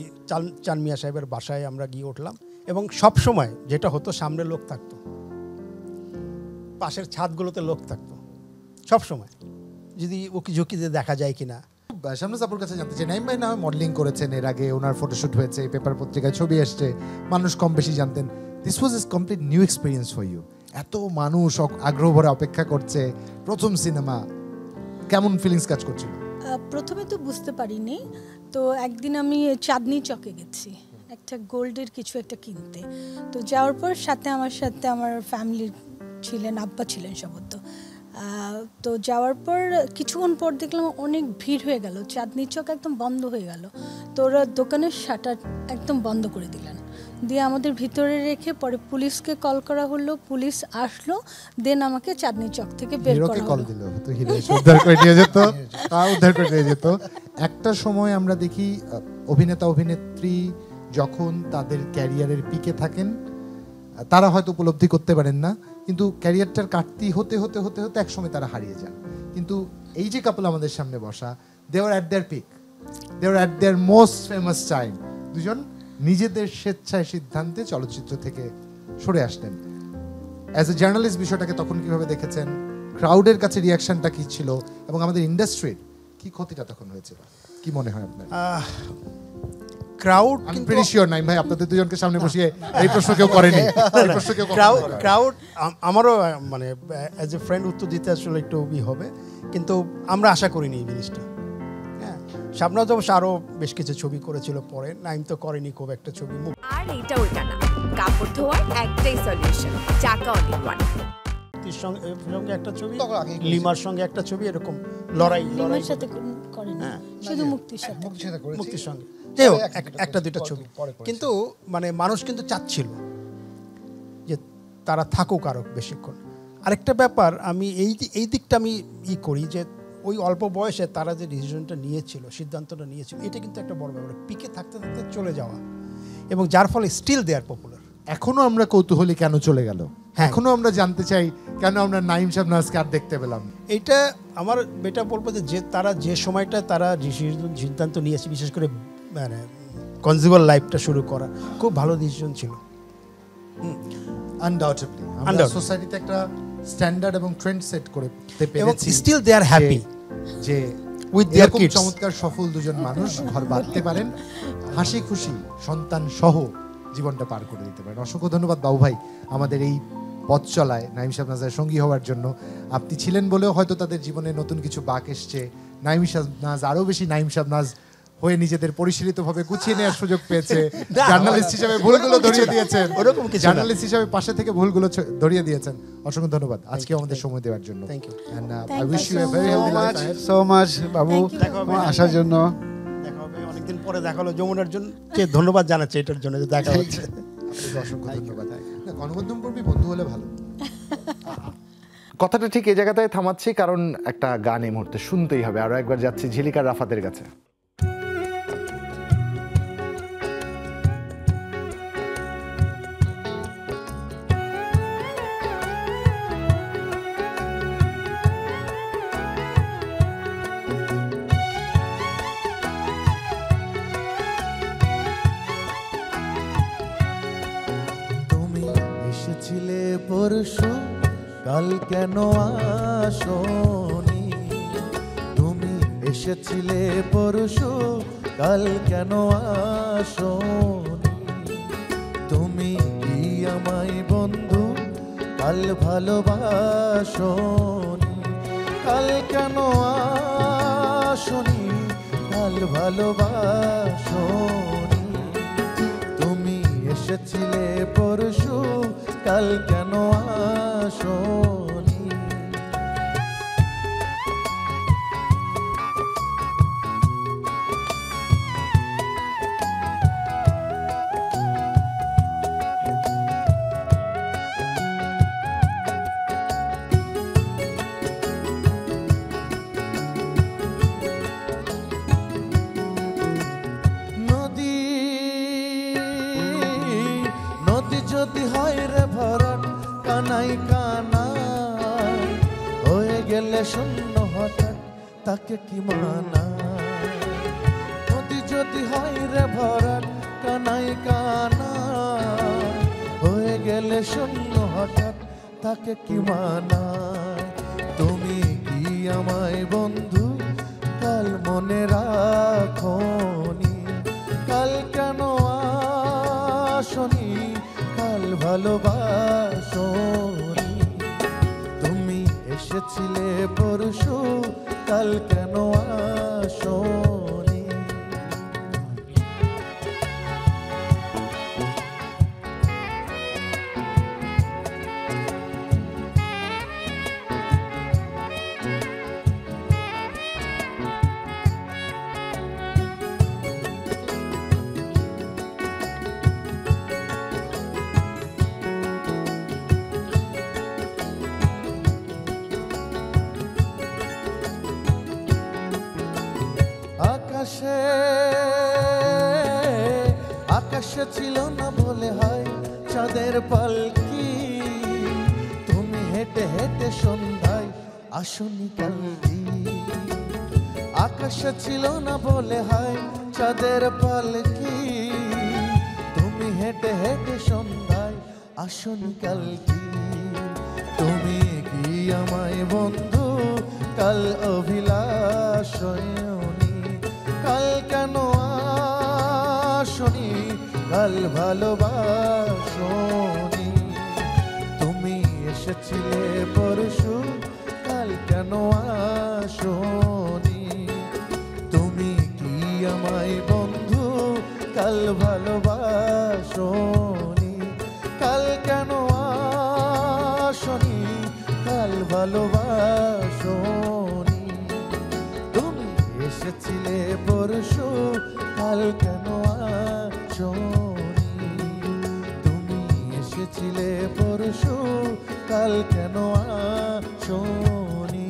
চান মিয়া সাহেবের বাসায় আমরা গিয়ে উঠলাম, এবং সব সময় যেটা হতো, সামনে লোক থাকতো, পাশের ছাদগুলোতে লোক থাকতো সব সময়, যদি ওকে ঝুঁকিতে দেখা যায় কিনা। শামনাজ আপুর কাছে জানতে চাই, নাইম ভাই না মডেলিং করেছেন এর আগে, ওনার ফটোশুট হয়েছে, পেপার পত্রিকায় ছবি আসছে, মানুষ কম বেশি জানতেন। This was a complete new experience for you. এত মানুষ আগ্রহ ভরে অপেক্ষা করছে, প্রথম সিনেমা, কেমন ফিলিংস কাজ করছিল? প্রথমে তো বুঝতে পারিনি। তো একদিন আমি চাঁদনি চকে গেছি একটা গোল্ডের কিছু একটা কিনতে। তো যাওয়ার পর আমার সাথে আমার ফ্যামিলির ছিলেন, আব্বা ছিলেন সম্ভবত। তো যাওয়ার পর কিছুক্ষণ পর দেখলাম অনেক ভিড় হয়ে গেল, চাঁদনি চক একদম বন্ধ হয়ে গেল। তো ওরা দোকানের শাটার একদম বন্ধ করে দিলেন, দিয়ে আমাদের ভিতরে রেখে পরে পুলিশকে কল করা হলো, পুলিশ আসলো, দেন আমাকে চাঁদনি চক থেকে বের করা হলো। উদ্ধার করে নিয়ে যেত, উদ্ধার করে নিয়ে যেত। একটা সময় আমরা দেখি অভিনেতা অভিনেত্রী যখন তাদের ক্যারিয়ারের পিকে থাকেন, তারা হয়তো উপলব্ধি করতে পারেন না, কিন্তু ক্যারিয়ারটার কাটতি হতে হতে হতে হতে একসময় তারা হারিয়ে যান। কিন্তু এই যে কাপল আমাদের সামনে বসা, they are at their peak, they are at their most famous time. দুজন নিজেদের স্বেচ্ছায় সিদ্ধান্তে চলচ্চিত্র থেকে সরে আসলেন। অ্যাজ এ জার্নালিস্ট বিষয়টাকে তখন কিভাবে দেখেছেন? ক্রাউডের কাছে রিয়াকশনটা কি ছিল, এবং আমাদের ইন্ডাস্ট্রির কি ক্ষতিটা তখন হয়েছিল, কি মনে হয় আপনার? ক্রাউড, আমি প্রিটি শিওর নাইম ভাই আপনাদের দুজনকে সামনে বসিয়ে এই প্রশ্ন কেউ করেনি। ক্রাউড আমারও মানে অ্যাজ এ ফ্রেন্ড উত্তর দিতে আসলে একটু হবে, কিন্তু আমরা আশা করিনি এই জিনিসটা। হ্যাঁ, শাবনাজ অবশ্য আরও বেশ কিছু ছবি করেছিল পরে, নাইম তো করেনি খুব একটা ছবি। আর এইটা ওইটা না, কাপড় ধোয়ার একটাই সলিউশন, চাকা অনেক ওয়ান। সঙ্গে একটা ছবি, লিমার সঙ্গে একটা ছবি, এরকম লড়াই সাথে করেন, শুধু মুক্তির সঙ্গে, যাই হোক একটা দুইটা ছবি। কিন্তু মানে মানুষ কিন্তু চাচ্ছিল যে তারা থাকুক আরো বেশিক্ষণ। আরেকটা ব্যাপার, আমি এই দিকটা আমি করি যে ওই অল্প বয়সে তারা যে ডিসিশনটা নিয়েছিল, সিদ্ধান্তটা নিয়েছিল, এটা কিন্তু একটা বড় ব্যাপার, পিকে থাকতে থাকতে চলে যাওয়া, এবং যার ফলে স্টিল দে আর পপুলার। এখনো আমরা কৌতূহলী কেন চলে গেল, এখনো আমরা জানতে চাই কেন আমরা নাইম শাবনাজকে আর দেখতে পেলাম না? এইটা আমার বেটা বলবো যে তারা যে সময়টা তারা সিদ্ধান্ত নিয়েছে, বিশেষ করে মানে কনজুগাল লাইফটা শুরু করা, খুব ভালো ডিসিশন ছিল। আনডাউটেবলি আমরা সোসাইটিতে একটা স্ট্যান্ডার্ড এবং ট্রেন্ড সেট করে পেরেছি, স্টিল দে আর হ্যাপি যে উইথ देयर এরকম কিডস। চমৎকার সফল দুজন মানুষ ঘর বাঁধতে পারেন, হাসি খুশি সন্তান সহ জীবনটা পার করে দিতে পারেন। অসংখ্য ধন্যবাদ বাবু ভাই আমাদের এই পথ চলায় নাইম শাবনাজের সঙ্গী হওয়ার জন্য। আপনি ছিলেন বলেও হয়তো তাদের জীবনে নতুন কিছু বাঁক এসছে। নাইম শাবনাজ আরো বেশি নাইম শাবনাজ হয়ে নিজেদের পরিশীলিতভাবে গুছিয়ে নেওয়ার সুযোগ পেয়েছে। জার্নালিস্ট হিসেবে ভুলগুলো ধরিয়ে দিয়েছেন, জার্নালিস্ট হিসেবে পাশে থেকে ভুলগুলো ধরিয়ে দিয়েছেন। অসংখ্য ধন্যবাদ আজকে আমাদের সময় দেওয়ার জন্য। Thank you. And I wish you a very healthy life. So much বাবু আসার জন্য। দেখা হবে অনেকদিন পরে, দেখা হলো। যমুনার জন্য ধন্যবাদ জানাচ্ছি এটার জন্য যে দেখা হচ্ছে। আপনাকে অসংখ্য ধন্যবাদ। না, গণমাধ্যম কর্মী বন্ধু হলে ভালো। কথাটা ঠিক এই জায়গাটায় থামাচ্ছি, কারণ একটা গান এই মুহূর্তে শুনতেই হবে। আরো একবার যাচ্ছি ঝিলিকার রাফাতের কাছে। তুমি এসেছিলে পরশু, কাল কেন আসোনি? তুমি এসেছিলে পরশু, কাল কেন আসোনি? তুমি কি আমায় বন্ধু কাল ভালোবাসোনি? কাল কেন আসোনি? কাল ভালোবাসোনি? তুমি এসেছিলে পরশু, কাল কেন আসোনি? নদী নদী যদি হয় রে ভরাট, কানাই কানাই হয়ে গেলে শূন্য হঠাৎ, তাকে কি মানায়? নদী যদি হয় রে ভরাট, কানাই কানাই হয়ে গেলে শূন্য হঠাৎ, তাকে কি মানায়? তুমি কি আমায় বন্ধু কাল মনে রাখোনি? কাল কেন আসোনি? কাল ভালোবাসোনি? তুমি এসেছিলে পরশু, কাল কেন আসোনি? আকাশে আকাশে ছিল না বলে হয় চাঁদের পালকি, তুমি হেঁটে হেঁটে সন্ধ্যায় আসনি কালকি। আকাশে ছিল না বলে হয় চাঁদের পালকি, তুমি হেঁটে হেঁটে সন্ধ্যায় আসনি কালকি। তুমি কি আমায় বন্ধু কাল অভিলাষয়নি? কাল কেন আসনি? কাল ভালোবাসোনি? তুমি এসেছিলে পরশু, কাল কেন আসোনি? তুমি কি আমায় বন্ধু কাল ভালোবাসোনি? কাল কেন আসোনি? কাল ভালোবাসোনি? তুমি এসেছিলে পরশু, কাল কেন আসোনি? তুমি এসেছিলে পরশু, কাল কেন আসোনি?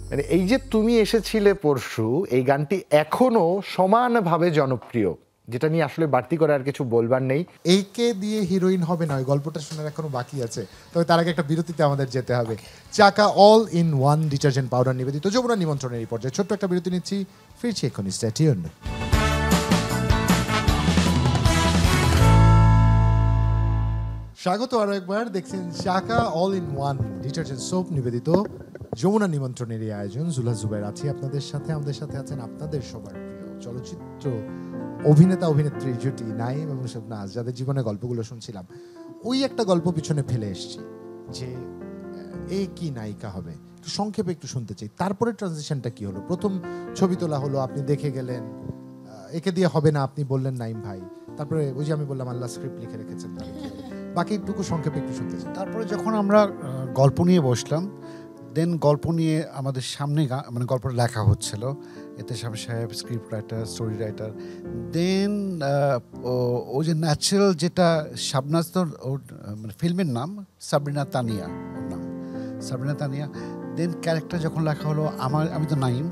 মানে এই যে তুমি এসেছিলে পরশু, এই গানটি এখনো সমানভাবে জনপ্রিয় যেটা নিয়ে আসলে বাড়তি করে আর কিছু বলবার নেই। এইকে দিয়ে হিরোইন হবে না, ওই গল্পটা শোনার এখনো বাকি আছে। তবে তার আগে একটা বিরতিতে আমাদের যেতে হবে। চাকা all in one detergent powder নিবেদিত যমুনা নিমন্ত্রণের এই পর্যায়ে ছোট্ট একটা বিরতি নিচ্ছি, ফিরছি এক্ষুনি, স্টে টিউনড। স্বাগত আরো একবার, দেখছেন Chaka all in one detergent soap নিবেদিত যমুনা নিমন্ত্রণের এই আয়োজন। জুলহা জুবাইর আছি আপনাদের সাথে। আমাদের সাথে আছেন আপনাদের সবার প্রিয় চলচ্চিত্র অভিনেতা অভিনেত্রীর জুটি নাইম এবং শাবনাজ, যাদের জীবনে গল্পগুলো শুনছিলাম। ওই একটা গল্প পিছনে ফেলে এসেছি যে এ কি নায়িকা হবে, একটু সংক্ষেপে একটু শুনতে চাই। তারপরে ট্রানজিশনটা কি হলো? প্রথম ছবি তোলা হলো, আপনি দেখে গেলেন একে দিয়ে হবে না, আপনি বললেন নাইম ভাই। তারপরে ওই যে আমি বললাম আল্লাহ স্ক্রিপ্ট লিখে রেখেছেন, বাকিটুকু সংক্ষেপে একটু শুনতে চাই। তারপরে যখন আমরা গল্প নিয়ে বসলাম, দেন গল্প নিয়ে আমাদের সামনে মানে গল্পটা লেখা হচ্ছিল, এতে সাহেব স্ক্রিপ্ট রাইটার, স্টোরি রাইটার। দেন ও যে ন্যাচারাল যেটা শাবনাজ, তো ওর মানে ফিল্মের নাম সাবরিনা তানিয়া, ওর নাম সাবরিনা তানিয়া। দেন ক্যারেক্টার যখন লেখা হলো, আমি তো নাইম,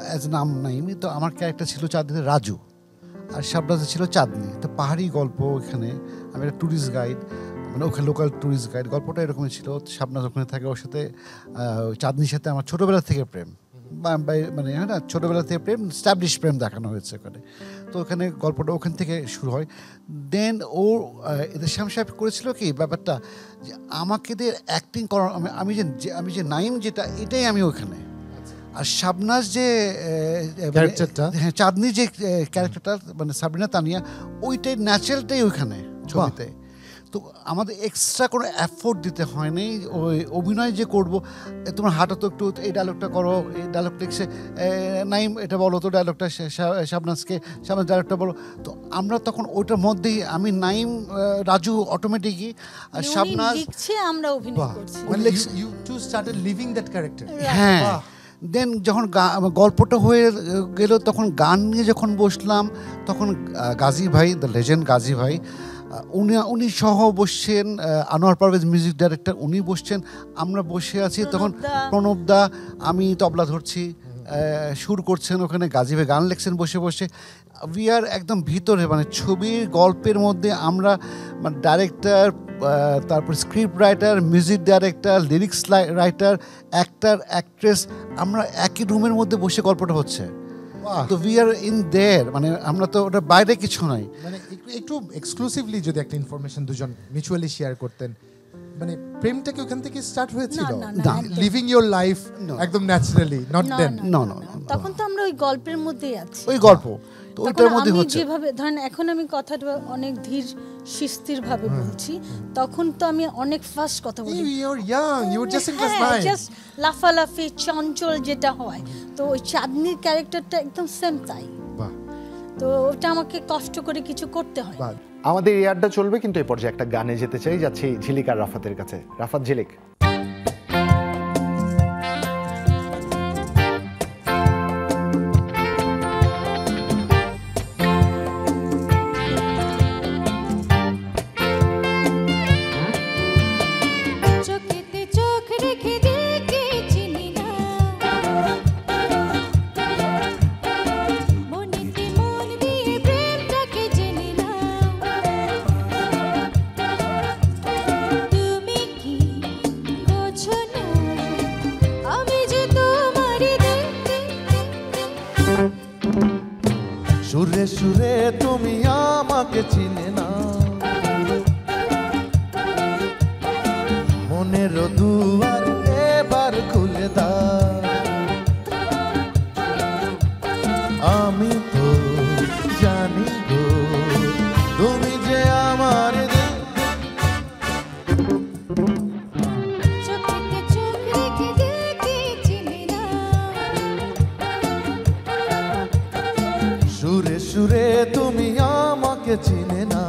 অ্যাজ নাম নাইম, তো আমার ক্যারেক্টার ছিল চাঁদনি রাজু, আর শাবনাজে ছিল চাঁদনি। তো পাহাড়ি গল্প, ওখানে আমি একটা ট্যুরিস্ট গাইড, মানে ওখানে লোকাল ট্যুরিস্ট গাইড। গল্পটা এরকমই ছিল, শাবনাজ ওখানে থাকে, ওর সাথে চাঁদনির সাথে আমার ছোটোবেলা থেকে প্রেম, মানে হ্যাঁ না, ছোটোবেলা থেকে প্রেম, স্ট্যাবলিশ প্রেম দেখানো হয়েছে ওখানে। তো ওখানে গল্পটা ওখান থেকে শুরু হয়। দেন ও এদের শ্যাম সাহেব করেছিল কি ব্যাপারটা, যে আমাকে অ্যাক্টিং করার, আমি যে নাইম যেটা, এটাই আমি ওখানে। আর শাবনাজ যে হ্যাঁ, চাঁদনি যে ক্যারেক্টারটা, মানে সাবরিনা তানিয়া, ওইটাই ন্যাচারালটাই ওইখানে ছবিতে। তো আমাদের এক্সট্রা কোনো এফোর্ট দিতে হয়নি। ওই অভিনয় যে করবো, তোমার হাঁটো তো একটু, এই ডায়লগটা করো, এই ডায়লগটা লিখছে নাইম, এটা বলো তো ডায়লগটা শাবনাজ ডায়লগটা বলো। তো আমরা তখন ওইটার মধ্যেই, আমি নাইম রাজু অটোমেটিকই, আর শাবনাজ লিখছে, আমরা অভিনয় করছি। You two started living that character. হ্যাঁ। দেন যখন গল্পটা হয়ে গেল, তখন গান নিয়ে যখন বসলাম, তখন গাজী ভাই, দ্য লেজেন্ড গাজী ভাই, উনি সহ বসছেন, আনোয়ার পারভেজ মিউজিক ডাইরেক্টর, উনি বসছেন, আমরা বসে আছি। তখন প্রণব দা, আমি তবলা ধরছি, সুর করছেন ওখানে, গাজী ভাই গান লিখছেন বসে বসে। উই আর একদম ভিতরে, মানে ছবির গল্পের মধ্যে আমরা, মানে ডাইরেক্টর, তারপর script writer, music director, lyrics writer, actor, actress, আমরা একই রুমের মধ্যে বসে গল্পটা হচ্ছে। তো উই আর ইন দেয়ার, মানে আমরা তো ওটা বাইরে কিছু নাই। মানে একটু এক্সক্লুসিভলি যদি একটা ইনফরমেশন দুজন মিউচুয়ালি শেয়ার করতেন, মানে প্রেমটা কি ওখান থেকে স্টার্ট হয়েছিল? লিভিং ইওর লাইফ একদম naturally, not then? No no, তখন তো আমরা ওই গল্পের মধ্যেই আছি, ওই গল্প তো ওইটার মধ্যে হচ্ছে। যেভাবে ধরেন, এখন আমি কথাটা অনেক ধীর শিস্তির ভাবে বলছি, তখন তো আমি অনেক ফাস্ট কথা বলি। You are young, you are just in class 9, just লাফালাফি চঞ্চল যেটা হয়। তো ওই চাঁদনির ক্যারেক্টারটা একদম সেম তাই। বাহ। তো ওটা আমাকে কষ্ট করে কিছু করতে হয়। আমাদের এই আড্ডা চলবে, কিন্তু এই পর্যায়ে একটা গানে যেতে চাই। যাচ্ছি ঝিলিক আর রাফাতের কাছে। রাফাত, ঝিলিক। সুরে সুরে তুমি আমাকে চিনে না, মনের দুয়ার এবার খুলে দাও। আমি তো জানি গো, তুমি যে আমার সুরে সুরে তুমি আমাকে চিনে না।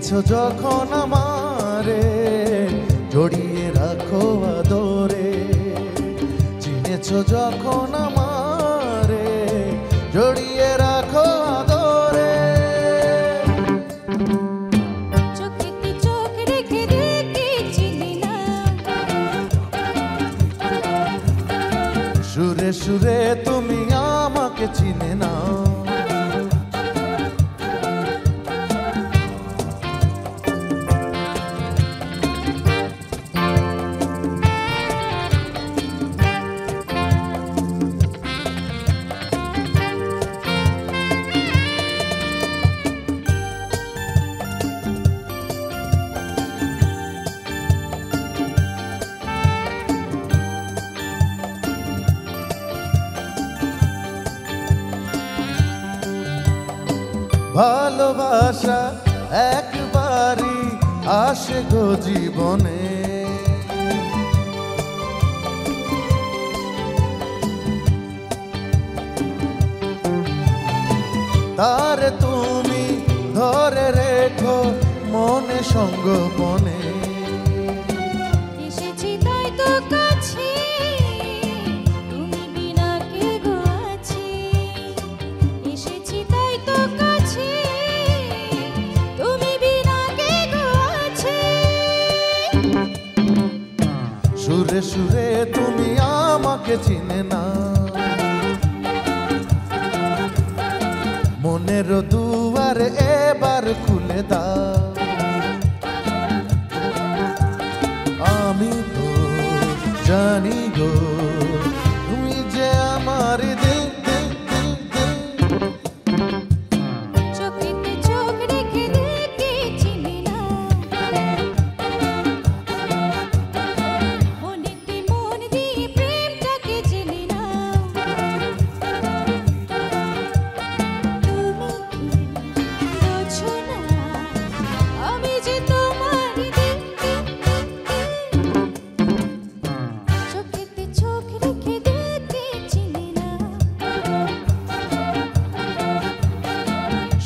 চিনেছো যখন আমারে জড়িয়ে রাখো আদরে, চিনেছো যখন আমারে জড়িয়ে রাখো আদরে। চোখেতে চোখ রেখে দেখে চিনি না, সুরে সুরে তুমি আমাকে চিনে না। ভালোবাসা একবারই আসে গো জীবনে, তারে তুমি ধরে রেখো মনে সঙ্গোপনে। এসেছি তাই তো কাছে, তুমি বিনা কে গো আছি। এসেছি তাই তো কাছে, তুমি বিনা কে গো আছি। সুরে সুরে তুমি আমাকে চিনে না, মনের দুয়ার এবার খুলে দাও। আমি তো জানি গো তুমি যে আমার দিল দিল দিল দিল। চোখেতে চোখ রেখে দেখে চিনি না, মনেতে মন দিয়ে প্রেমটাকে চিনি না। তুমি কি বোঝো না, আমি যে তোমার দিল দিল দিল। চোখেতে চোখ রেখে দেখে চিনি না,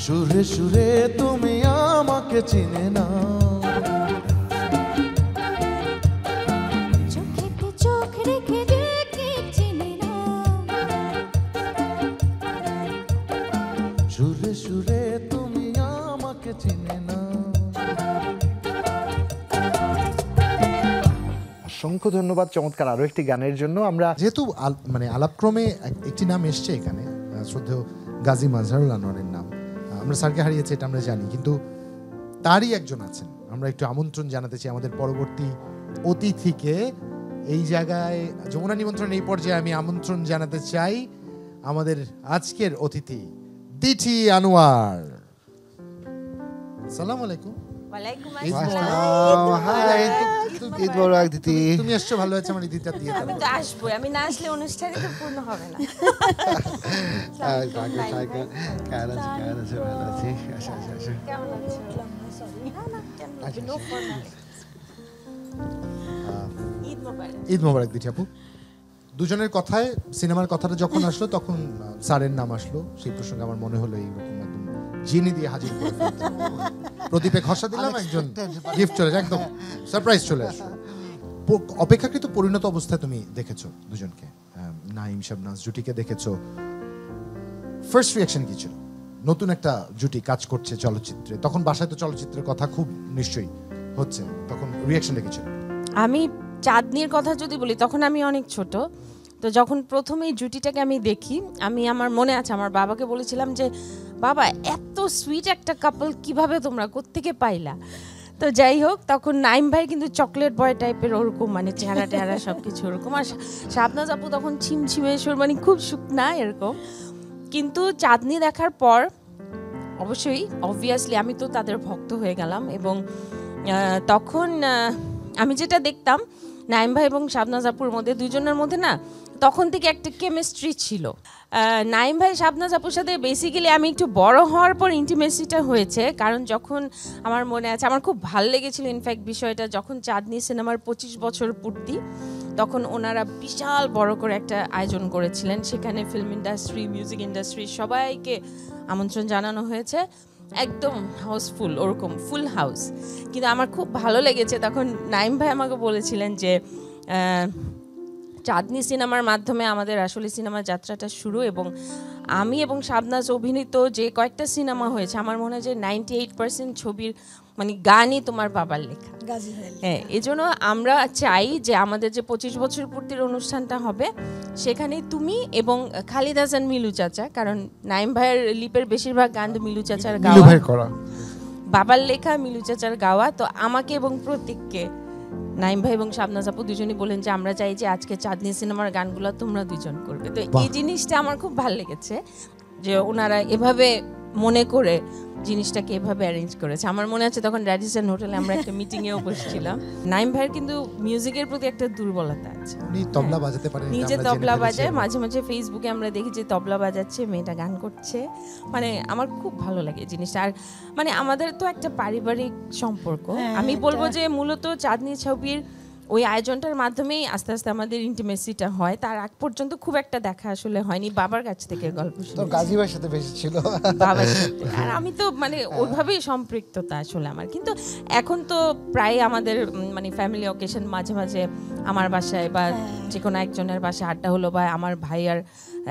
সুরে সুরে তুমি আমাকে চিনে না। চোখেতে চোখ রেখে দেখে চিনি না। সুরে সুরে তুমি আমাকে চিনে না। অসংখ্য ধন্যবাদ চমৎকার আরো একটি গানের জন্য। আমরা যেহেতু মানে আলাপক্রমে একটি নাম এসছে এখানে, শ্রদ্ধেয় গাজী মাজহারুল আনোয়ারের নাম। আমরা স্যারকে হারিয়েছি এটা আমরা জানি, কিন্তু তারই একজন আছেন। আমরা একটু আমন্ত্রণ জানাতে চাই আমাদের পরবর্তী অতিথিকে। এই জায়গায় যমুনা নিমন্ত্রণ এই পর্যায়ে আমি আমন্ত্রণ জানাতে চাই আমাদের আজকের অতিথি দিঠি আনোয়ার। আসসালামু আলাইকুম। ওয়ালাইকুম ঈদ আসসালাম। হাই, ঈদ মোবারক দিদি। তুমি এসছো, ভালো আছে, আমার ঈদটা দিয়ে দাও। আমি তো আসবো, আমি না আসলে অনুষ্ঠানই তো পূর্ণ হবে না। কেমন আছে? ভালো আছি। আসা আসা আসা। কেমন আছো? না না, কেন হবে? No formal. ঈদ মোবারক। ঈদ মোবারক দিঠি আপু। দুজনের কথায় সিনেমার কথাটা যখন আসলো তখন স্যারের নাম আসলো, সেই প্রসঙ্গে আমার মনে হলো এইরকম একদম জিনি দিয়ে হাজির করে ফেলতে। প্রদীপে খসা দিলাম, একজন গিফট চলে যায়, একদম সারপ্রাইজ চলে আসলো। অপেক্ষাকৃত পরিণত অবস্থায় তুমি দেখেছো দুজনকে, নাঈম শাবনাজ জুটিকে দেখেছো, ফার্স্ট রিঅ্যাকশন কি ছিল? নতুন একটা জুটি কাজ করছে চলচ্চিত্রে, তখন বাসায় তো চলচ্চিত্রের কথা খুব নিশ্চয়ই হচ্ছে, তখন রিঅ্যাকশনটা কি ছিল? আমি চাঁদনির কথা যদি বলি, তখন আমি অনেক ছোট। তো যখন প্রথম এই জুটিটাকে আমি দেখি, আমি আমার মনে আছে আমার বাবাকে বলেছিলাম যে বাবা এত সুইট একটা কাপল কিভাবে তোমরা কোত্থেকে পাইলা। তো যাই হোক, তখন নাইম ভাই কিন্তু চকলেট বয় টাইপের, ওরকম মানে চেহারা টেহারা সব কিছু ওরকম, আর শাবনাজ আপু তখন ছিমছিমে মানে খুব শুকনা এরকম। কিন্তু চাঁদনি দেখার পর অবশ্যই অবভিয়াসলি আমি তো তাদের ভক্ত হয়ে গেলাম। এবং তখন আমি যেটা দেখতাম নাইম ভাই এবং শাবনাজ আপুর মধ্যে, দুজনের মধ্যে না তখন থেকে একটা কেমিস্ট্রি ছিল। নাইম ভাই শাবনাজ আপুর সাথে বেসিক্যালি আমি একটু বড় হওয়ার পর ইন্টিমেসিটা হয়েছে, কারণ যখন আমার মনে আছে আমার খুব ভালো লেগেছিল ইনফ্যাক্ট বিষয়টা, যখন চাঁদনি সিনেমার 25 বছর পূর্তি, তখন ওনারা বিশাল বড় করে একটা আয়োজন করেছিলেন, সেখানে ফিল্ম ইন্ডাস্ট্রি, মিউজিক ইন্ডাস্ট্রি সবাইকে আমন্ত্রণ জানানো হয়েছে। একদম হাউসফুল, ওরকম ফুল হাউস। কিন্তু আমার খুব ভালো লেগেছে তখন নাইম ভাই আমাকে বলেছিলেন যে চাঁদনি সিনেমার মাধ্যমে আমাদের আসলে সিনেমা যাত্রাটা শুরু, এবং আমি এবং শাবনাজ অভিনীত যে কয়েকটা সিনেমা হয়েছে আমার মনে হয় যে 98% ছবির মানে গানই তোমার বাবার লেখা। হ্যাঁ, এই জন্য আমরা চাই যে আমাদের যে 25 বছর পূর্তির অনুষ্ঠানটা হবে সেখানে তুমি এবং খালিদ হাসান মিলু চাচা, কারণ নাইম ভাইয়ের লিপের বেশিরভাগ গান তো মিলু চাচার গাওয়া, বাবার লেখা মিলু চাচার গাওয়া। তো আমাকে এবং প্রতীককে নাইম ভাই এবং শাবনাজ আপু দুজনই বলেন যে আমরা চাই যে আজকে চাঁদনি সিনেমার গানগুলো তোমরা দুজন করবে। তো এই জিনিসটা আমার খুব ভালো লেগেছে যে ওনারা এভাবে মনে করে জিনিসটাকে এভাবে অ্যারেঞ্জ করেছে। আমার মনে আছে তখন র্যাডিসন হোটেলে আমরা একটা মিটিংয়েও বসেছিলাম। নাইম ভাইয়ের কিন্তু মিউজিকের প্রতি একটা দুর্বলতা আছে, উনি তবলা বাজাতে পারেন, নিজে তবলা বাজায়, মাঝে মাঝে ফেসবুকে আমরা দেখি যে তবলা বাজাচ্ছে, মেয়েটা গান করছে। মানে আমার খুব ভালো লাগে জিনিসটা। আর মানে আমাদের তো একটা পারিবারিক সম্পর্ক, আমি বলবো যে মূলত চাঁদনি ছবির ওই আয়োজনটার মাধ্যমেই আস্তে আস্তে আমাদের ইন্টিমেসিটা হয়। তার আগ পর্যন্ত খুব একটা দেখা আসলে হয়নি, বাবার কাছ থেকে গল্প শুনে, গাজী ভাইয়ের সাথে বেশি ছিল বাবার সাথে। আর আমি তো মানে ওইভাবেই সম্পৃক্ততা আসলে আমার। কিন্তু এখন তো প্রায় আমাদের মানে ফ্যামিলি অকেশন মাঝে মাঝে আমার বাসায় বা যে কোনো একজনের বাসায় আড্ডা হলো, বা আমার ভাইয়ার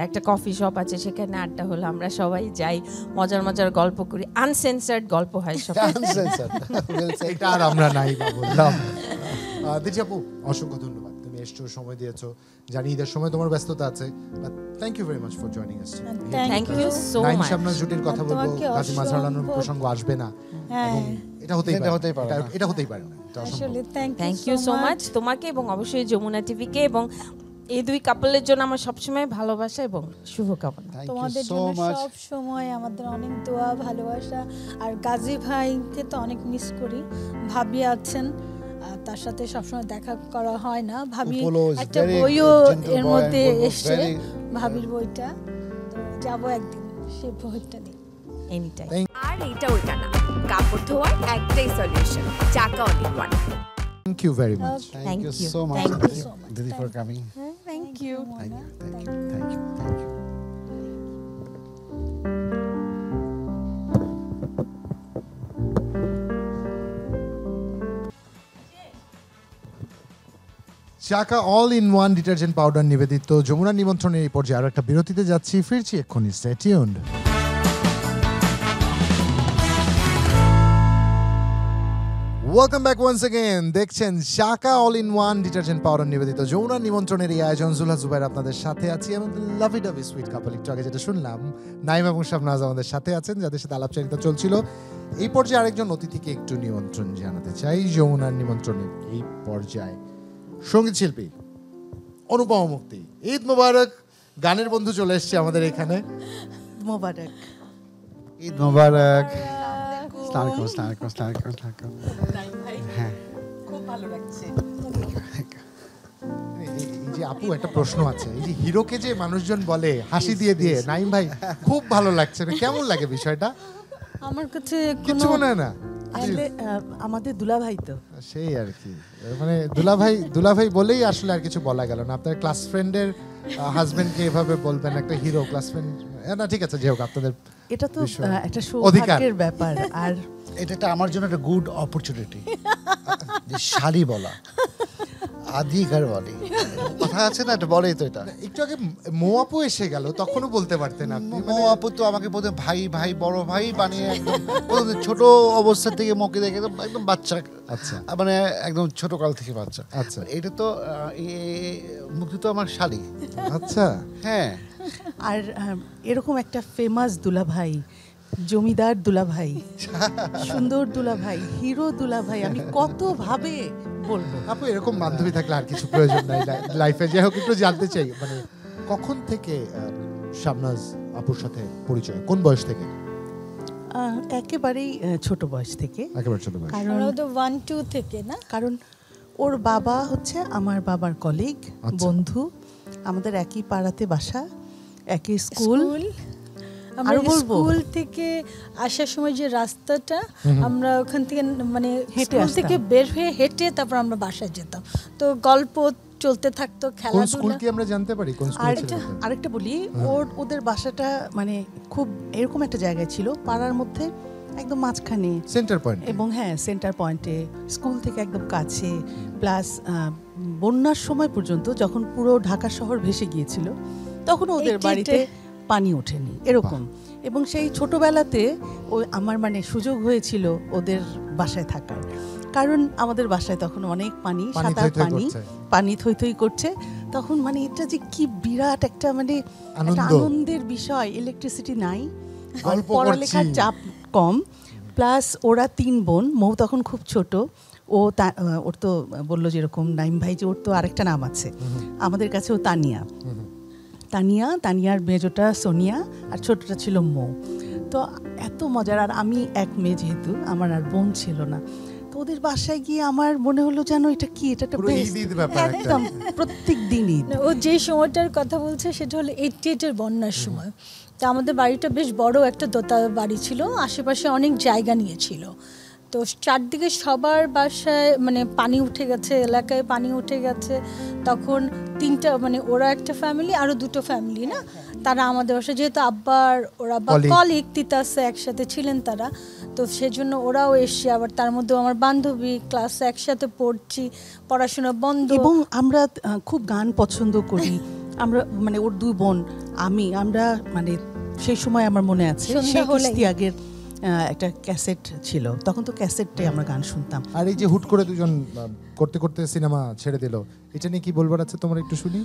একটা কফি শপ আছে সেখানে আড্ডা হলো, আমরা সবাই যাই, মজার মজার গল্প করি, আনসেন্সার্ড গল্প হয় সব। এটা আর আমরা নাই বা বললাম। দিদি আপু অসংখ্য ধন্যবাদ, তুমি এসছো, সময় দিয়েছো, জানি ঈদের সময় তোমার ব্যস্ততা আছে, but thank you very much for joining us. Thank you so much. Naim Shabnaz জুটির কথা বলবো, গাজী মাজহার আলমের প্রসঙ্গ আসবে না, এবং এটা হতেই পারে না। আসলে থ্যাংক ইউ সো মাচ তোমাকে এবং অবশ্যই যমুনা টিভিকে, এবং এই দুই কাপলের জন্য আমার সবসময় ভালোবাসা এবং শুভকামনা। তোমাদের জন্য সব সময় আমাদের অনেক দোয়া, ভালোবাসা। আর গাজী ভাইকে তো অনেক মিস করি, ভাবি আছেন, তার সাথে সবসময় দেখা করা হয় না। ভাবি একটা বইও এর মধ্যে এসছে, ভাবির বইটা, তো যাবো একদিন সেই বইটা নিয়ে। এনিটাইম। আর এটা ওইটা না, কাপড় ধোয়ার একটাই সলিউশন, চাকা all in one. Thank you very much. Thank you so much, Didi, for coming. Thank you. Thank you. চাকা all in one detergent powder নিবেদিত যমুনা নিমন্ত্রণের এই পর্যায়ে আরো একটা বিরতিতে যাচ্ছি, ফিরছি এক্ষুনি, stay tuned. Welcome back once again. দেখছেন Chaka all in one detergent powder নিবেদিত যমুনা নিমন্ত্রণের এই আয়োজন। জুলহা জুবাইর আপনাদের সাথে আছি, আমাদের লাভি ডাভি সুইট কাপল। একটু আগে যেটা শুনলাম, নাইম এবং শাবনাজ আমাদের সাথে আছেন, যাদের সাথে আলাপচারিতা চলছিল। এই পর্যায়ে আরেকজন অতিথিকে একটু নিমন্ত্রণ জানাতে চাই যমুনার নিমন্ত্রণের এই পর্যায়ে, সঙ্গীত শিল্পী অনুপমা মুক্তি। ঈদ মোবারক, গানের বন্ধু চলে এসছে আমাদের এখানে। মোবারক, ঈদ মোবারক। হ্যাঁ, খুব ভালো লাগছে। এই যে আপু একটা প্রশ্ন আছে, এই যে হিরোকে যে মানুষজন বলে হাসি দিয়ে দিয়ে, নাইম ভাই খুব ভালো লাগছে না, কেমন লাগে বিষয়টা? আমার কাছে কিছু মনে হয় না, আসলে আমাদের দুলাভাই তো সেই আর কি, মানে দুলাভাই বলেই আসলে আর কিছু বলা গেল না। আপনার ক্লাস ফ্রেন্ডের হাজবেন্ডকে এভাবে বলবেন, একটা হিরো ক্লাস ফ্রেন্ড, না ঠিক আছে, যাই হোক, আপনাদের এটা তো একটা সৌভাগ্যের ব্যাপার। আর এটা আমার জন্য একটা গুড অপরচুনিটি যে শাড়ি বলা, আধিকার বলে কথা আছে না, এটা বলেই তো। এটা একটু আগে মো আপু এসে গেল, তখনও বলতে পারতেন আপনি। মো আপু তো আমাকে বলতে ভাই ভাই বড় ভাই বানিয়ে, একদম ছোট অবস্থা থেকে মোকে দেখে একদম বাচ্চা, আচ্ছা, মানে একদম ছোট কাল থেকে বাচ্চা। আচ্ছা, এটা তো মুক্তি তো আমার শাড়ি। আচ্ছা, হ্যাঁ। আর এরকম একটা ফেমাস দুলাভাই, জমিদার দুলাভাই, সুন্দর দুলাভাই, হিরো দুলাভাই, আমি কত ভাবে বলবো। আপু এরকম বান্ধবী থাকলে আর কিছু প্রয়োজন নাই লাইফে। যাই হোক, একটু জানতে চাই, মানে কখন থেকে শাবনাজ আপুর সাথে পরিচয়, কোন বয়স থেকে? একেবারেই ছোট বয়স থেকে। একেবারে ছোট বয়স, কারণ 1-2 থেকে না, কারণ ওর বাবা হচ্ছে আমার বাবার কলিগ, বন্ধু, আমাদের একই পাড়াতে বাসা, একই স্কুল। আমরা স্কুল থেকে আসার সময় যে রাস্তাটা, আমরা ওখান থেকে মানে স্কুল থেকে বের হয়ে হেঁটে তারপর আমরা বাসায় যেতাম। তো গল্প চলতে থাকতো, খেলাধুলা। কোন স্কুল কি আমরা জানতে পারি? কোন স্কুল ছিল? আরেকটা বলি, ওদের বাসাটা মানে খুব এরকম একটা জায়গায় ছিল, পাড়ার মধ্যে একদম মাঝখানে সেন্টার পয়েন্ট এবং হ্যাঁ সেন্টার পয়েন্টে, স্কুল থেকে একদম কাছে, প্লাস বন্যার সময় পর্যন্ত যখন পুরো ঢাকা শহর ভেসে গিয়েছিল তখন ওদের বাড়িতে পানি ওঠেনি এরকম। এবং সেই ছোটবেলাতে ওই আমার মানে সুযোগ হয়েছিল ওদের বাসায় থাকার, কারণ আমাদের বাসায় তখন অনেক পানি, সাঁতার পানি থই থই করছে তখন। মানে এটা যে কি বিরাট একটা মানে আনন্দের বিষয়। ইলেকট্রিসিটি নাই, পড়ালেখার চাপ কম, প্লাস ওরা 3 বোন, মৌ তখন খুব ছোট। ওর তো বললো যেরকম নাইম ভাই যে ওর তো আরেকটা নাম আছে, আমাদের কাছে ও তানিয়ার মেজোটা সোনিয়া আর ছোটটা ছিল মৌ। তো এত মজার। আর আমি এক মেয়ে, যেহেতু আমার আর বোন ছিল না, তো ওদের বাসায় গিয়ে আমার মনে হলো যেন এটা কি, এটা একদম প্রত্যেক দিনই। ও যে সময়টার কথা বলছে সেটা হলো 88-এর বন্যার সময়। তো আমাদের বাড়িটা বেশ বড় একটা দোতলা বাড়ি ছিল, আশেপাশে অনেক জায়গা নিয়েছিল। তো চারদিকে সবার বাসায় মানে পানি উঠে গেছে, এলাকায় পানি উঠে গেছে। তখন 3টা মানে ওরা একটা ফ্যামিলি, আরও 2টো ফ্যামিলি না, তারা আমাদের বাসায়, যেহেতু ওরা কলিগ তিতাসে একসাথে ছিলেন তারা, তো সেজন্য ওরাও এসে, আবার তার মধ্যে আমার বান্ধবী, ক্লাসে একসাথে পড়ছি, পড়াশোনা বন্ধ। এবং আমরা খুব গান পছন্দ করি। আমরা মানে ওর 2 বোন, আমরা মানে সেই সময় আমার মনে আছে আগের একটা ক্যাসেট ছিল, তখন তো ক্যাসেটে আমরা গান শুনতাম। আর এই যে হুট করে দুজন করতে করতে সিনেমা ছেড়ে দিল, এটা নিয়ে কি বলবার আছে তোমার, একটু শুনি।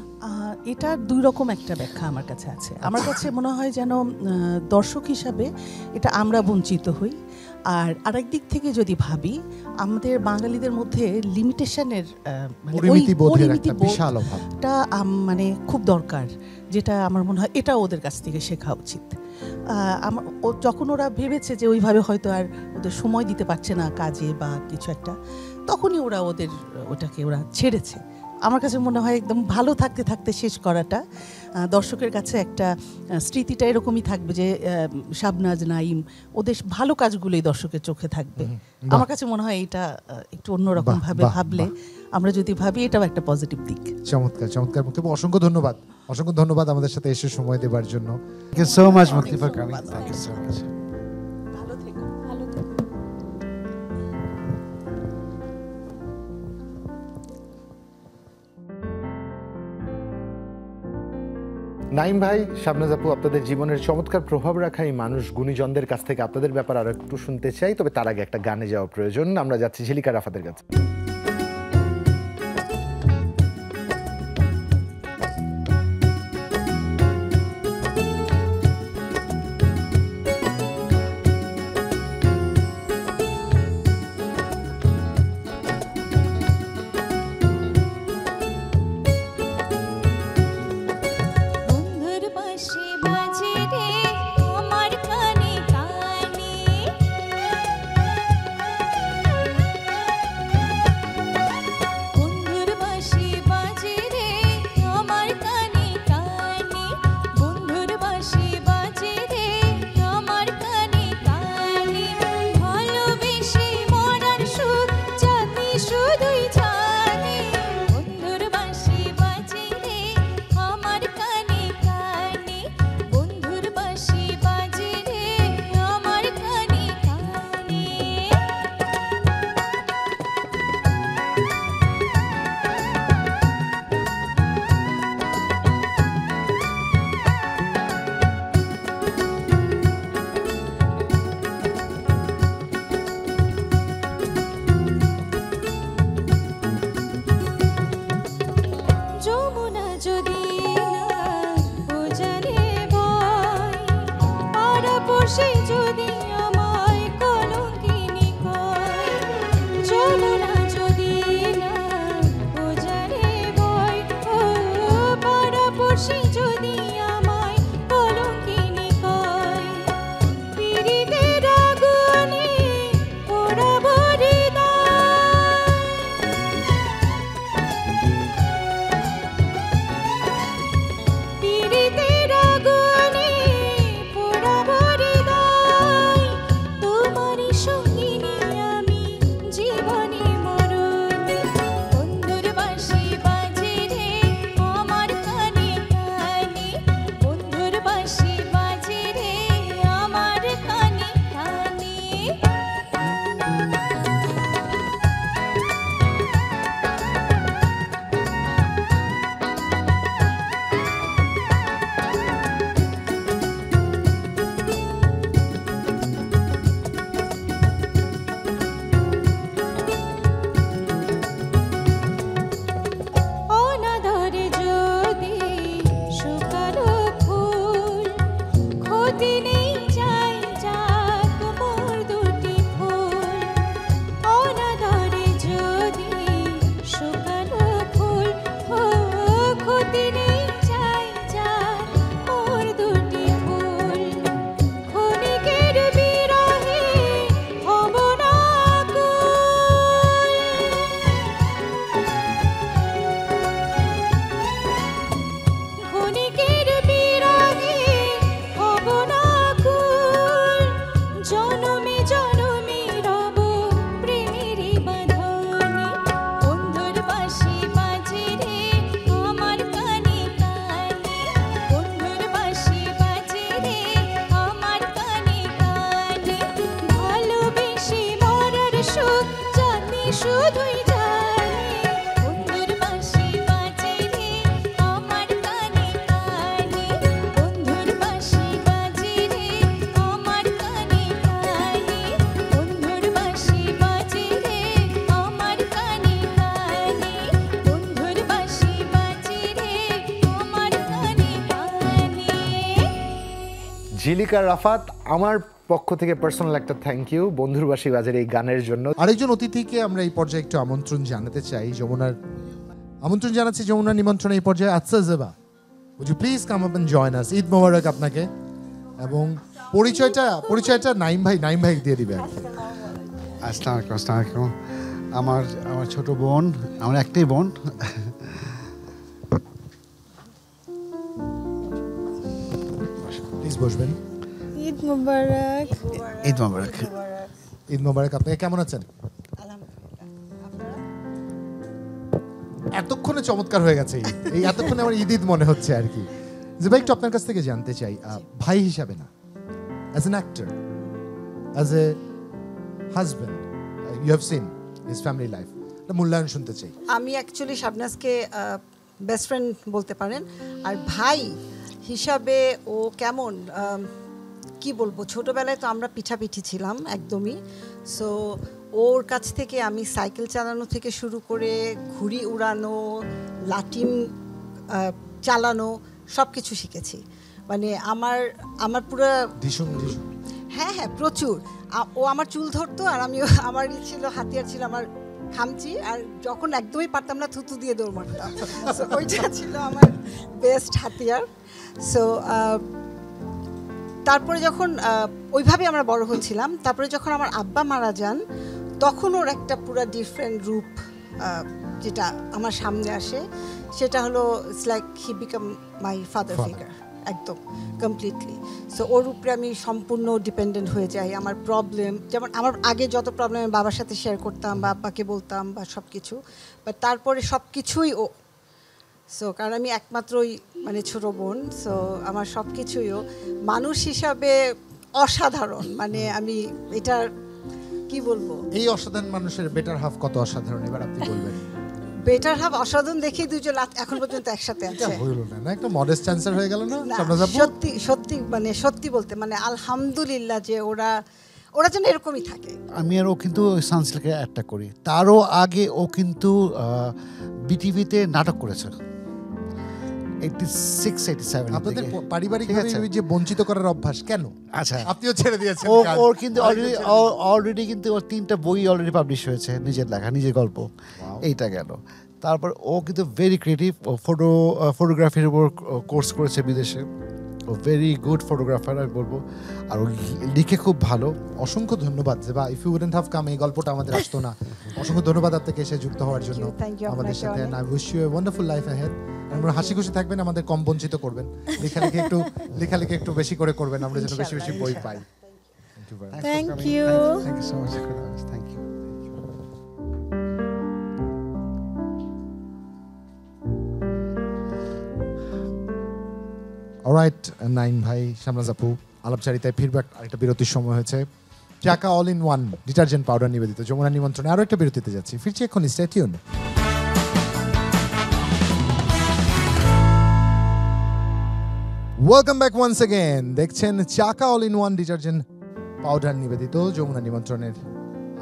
এটার 2 রকম একটা ব্যাখ্যা আমার কাছে আছে। আমার কাছে মনে হয় যেন দর্শক হিসাবে এটা আমরা বঞ্চিত হই। আর আরেক দিক থেকে যদি ভাবি, আমাদের বাঙালিদের মধ্যে লিমিটেশনের বিশালটা মানে খুব দরকার, যেটা আমার মনে হয় এটা ওদের কাছ থেকে শেখা উচিত। যখন ওরা ভেবেছে যে ওইভাবে হয়তো আর ওদের সময় দিতে পারছে না কাজে বা কিছু একটা, তখনই ওটাকে ছেড়েছে। আমার কাছে মনে হয় একদম ভালো থাকতে থাকতে শেষ করাটা দর্শকের কাছে একটা স্মৃতিটা এরকমই থাকবে যে শাবনাজ, নাইম, ওদের ভালো কাজগুলোই দর্শকের চোখে থাকবে। আমার কাছে মনে হয় এটা একটু অন্যরকম ভাবে ভাবলে, আমরা যদি ভাবি, এটাও একটা পজিটিভ দিক। চমৎকার চমৎকার বক্তব্য, অসংখ্য ধন্যবাদ আমাদের সাথে এসে সময় দেওয়ার জন্য। Thank you so much Mukti for coming. Thank you so much. ভালো থেকো। নাইম ভাই, শাবনাজ আপু, আপনাদের জীবনের চমৎকার প্রভাব রাখা এই মানুষ গুণীজনদের কাছ থেকে আপনাদের ব্যাপার আরো একটু শুনতে চাই, তবে তার আগে একটা গানে যাওয়া প্রয়োজন। আমরা যাচ্ছি ঝিলিকা রাফাতের কাছে। পিরিতের আগুনে পোড়াবো হৃদয়। দিনেই চাই যাক মোর দুটি ফুল অনাদরে যদি শুকানো ফুল ও দিনেই চাই যাক মোর দুটি ফুল ক্ষণিকের বিরহে হব না ক্ষণিকের বিরহে হব না কুল জনমে জনমে রব প্রেমেরই বাঁধনে বন্ধুর বাঁশি বাজে রে আমার কানে কানে বন্ধুর বাঁশি বাজে রে আমার কানে কানে ভালোবেসে মরার সুখ জানি শুধুই জানে বন্ধুর বাঁশি বাজে রে আমার কানে কানে বন্ধুর বাঁশি বাজে রে আমার কানে কানে বন্ধুর বাঁশি বাজে রে আমার কানে কানে বন্ধুর বাঁশি বাজে রে আমার কানে কানে ঝিলিকা রাফাত, আমার পক্ষ থেকে পার্সোনাল একটা থ্যাংক ইউ বন্ধুর বাঁশি বাজের এই গানের জন্য। আরেকজন অতিথিকে আমরা এই পর্যায়ে একটু আমন্ত্রণ জানাতে চাই। আমন্ত্রণ জানাচ্ছি যমুনার নিমন্ত্রণে এই পর্যায়ে আচ্ছা Zeba, would you please come up and join us? Eid মোবারক আপনাকে। এবং পরিচয়টা নাইম ভাই দিয়ে দিবে আর কি। আসসালামু আলাইকুম। আমার ছোট বোন, আমার একটাই বোন। প্লিজ বসবেন। ঈদ মোবারক। ঈদ মোবারক। ঈদ মোবারক। আপনি কেমন আছেন? এতক্ষণে চমৎকার হয়ে গেছে এই এতক্ষণে আমার ঈদ মনে হচ্ছে আর কি। যে ভাই একটু আপনার কাছ থেকে জানতে চাই, ভাই হিসাবে না, as an actor, as a husband, you have seen his family life, মূল্যায়ন শুনতে চাই। আমি অ্যাকচুয়ালি শাবনাজকে বেস্ট ফ্রেন্ড বলতে পারেন, আর ভাই হিসাবে ও কেমন কি বলবো, ছোটবেলায় তো আমরা পিঠাপিঠি ছিলাম একদমই। সো ওর কাছ থেকে আমি সাইকেল চালানো থেকে শুরু করে ঘুড়ি উড়ানো, লাটিম চালানো সব কিছু শিখেছি। মানে আমার পুরো হ্যাঁ প্রচুর। ও আমার চুল ধরতো আর আমি আমার ছিল হাতিয়ার ছিল আমার খামচি, আর যখন একদমই পারতাম না থুতু দিয়ে দৌড় মারতাম। ওইটা ছিল আমার বেস্ট হাতিয়ার। সো তারপরে যখন ওইভাবে আমরা বড় হচ্ছিলাম, তারপরে যখন আমার আব্বা মারা যান তখন ওর একটা পুরো ডিফারেন্ট রূপ যেটা আমার সামনে আসে, সেটা হলো it's like he become my father figure একদম কমপ্লিটলি। সো ওর উপরে আমি সম্পূর্ণ ডিপেন্ডেন্ট হয়ে যাই। আমার প্রবলেম, যেমন আমার আগে যত প্রবলেম আমি বাবার সাথে শেয়ার করতাম বা আব্বাকে বলতাম বা সব কিছু, বাট তারপরে সব কিছুই ও। সো কারণ আমি একমাত্রই মানে ছোট বোন, সো আমার সব কিছুই ও। মানুষ হিসাবে অসাধারণ, মানে আমি এটা কি বলবো। এই অসাধারণ মানুষের বেটার হাফ কত অসাধারণ, এবার আপনি বলবেন। বেটার হাফ অসাধারণ দেখেই দুজন এখন পর্যন্ত একসাথে আছে। হইল না, একটা মডেস্ট অ্যানসার হয়ে গেল না? সত্যি সত্যি মানে সত্যি বলতে মানে আলহামদুলিল্লাহ যে ওরা যেন এরকমই থাকে। আমি আর ও কিন্তু সানসিল্কে একটা করি, তারও আগে ও কিন্তু বিটিভিতে নাটক করেছে 86-87। আপনাদের পারিবারিকভাবে যে বঞ্চিত করার অভ্যাস কেন? আচ্ছা, আপনিও ছেড়ে দিয়েছেন। ওর কিন্তু অলরেডি কিন্তু ওর 3টা বই অলরেডি পাবলিশ হয়েছে, নিজের লেখা, নিজের গল্প। এইটা গেল। তারপর ও কিন্তু ভেরি ক্রিয়েটিভ, ও ফটোগ্রাফির উপর কোর্স করেছে বিদেশে। ও ভেরি গুড ফটোগ্রাফার আমি বলবো, আর ও লিখে খুব ভালো। অসংখ্য ধন্যবাদ যে বা if you wouldn't have come এই গল্পটা আমাদের আসতো না। অসংখ্য ধন্যবাদ আপনাকে এসে যুক্ত হওয়ার জন্য আমাদের সাথে। And I wish you a wonderful life ahead. আমরা হাসি খুশি থাকবেন, আমাদের কম বঞ্চিত করবেন, লেখালেখি একটু বেশি করে করবেন, আমরা যেন বেশি বেশি বই পাই। Thank you so much. Thank you. Alright Naim ভাই, শামনাজ আপু, আলাপচারিতায় ফিডব্যাক আরেকটা বিরতির সময় হয়েছে। Chaka all in one detergent powder নিবেদিত যমুনা নিমন্ত্রণে আরো একটা বিরতিতে যাচ্ছি, ফিরছি এক্ষুনি, stay tune. Welcome back once again. দেখছেন Chaka all in one detergent powder নিবেদিত যমুনা নিমন্ত্রণের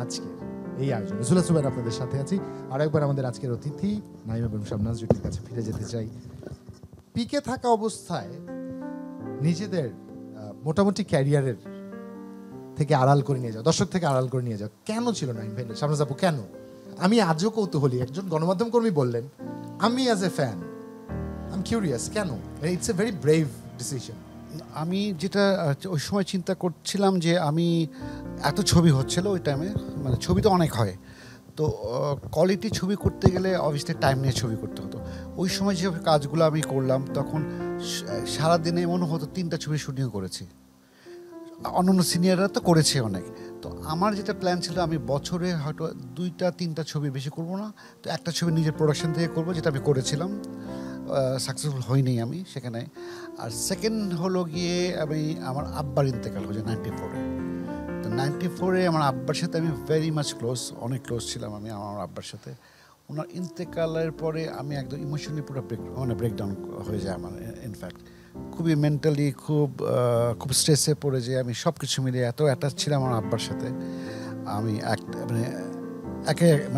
আজকের এই আয়োজন। জুলহা জুবাইর আপনাদের সাথে আছি। আর একবার আমাদের আজকের অতিথি নাইম এবং শামনাজ জুটির কাছে ফিরে যেতে চাই। পিকে থাকা অবস্থায় নিজেদের মোটামুটি ক্যারিয়ারের থেকে আড়াল করে নিয়ে যাও, দর্শক থেকে আড়াল করে নিয়ে যাও, কেন ছিল নাইম ভাই? শাবনাজ আপু কেন? আমি আজও কৌতূহলী, একজন গণমাধ্যম কর্মী বললেন, আমি as a fan I am curious, কেন? It's a very brave decision. আমি যেটা ওই সময় চিন্তা করছিলাম যে আমি এত ছবি হচ্ছিল ওই টাইমে, মানে ছবি তো অনেক হয়, তো কোয়ালিটি ছবি করতে গেলে অবভিয়াসলি টাইম নিয়ে ছবি করতে হতো। ওই সময় যে কাজগুলো আমি করলাম তখন সারাদিনে মনে হতো 3টা ছবি শুটিং করেছি, অন্যান্য সিনিয়ররা তো করেছে অনেক। তো আমার যেটা প্ল্যান ছিল আমি বছরে হয়তো 2-3টা ছবি বেশি করব না, তো একটা ছবি নিজের প্রোডাকশন থেকে করব, যেটা আমি করেছিলাম, সাকসেসফুল হইনি আমি সেখানে। আর সেকেন্ড হলো গিয়ে আমি আমার আব্বার ইন্তেকাল হয়েছে 94-এ। তো 94-এ আমার আব্বার সাথে আমি ভেরি মাচ ক্লোজ, অনেক ক্লোজ ছিলাম আমি আমার আব্বার সাথে। ওনার ইন্তেকালের পরে আমি একদম ইমোশনালি পুরো ব্রেকডাউন হয়ে যায় আমার। ইনফ্যাক্ট খুবই মেন্টালি খুব স্ট্রেসে পড়ে যে আমি সব কিছু মিলিয়ে এত অ্যাটাচ ছিলাম আমার আব্বার সাথে। আমি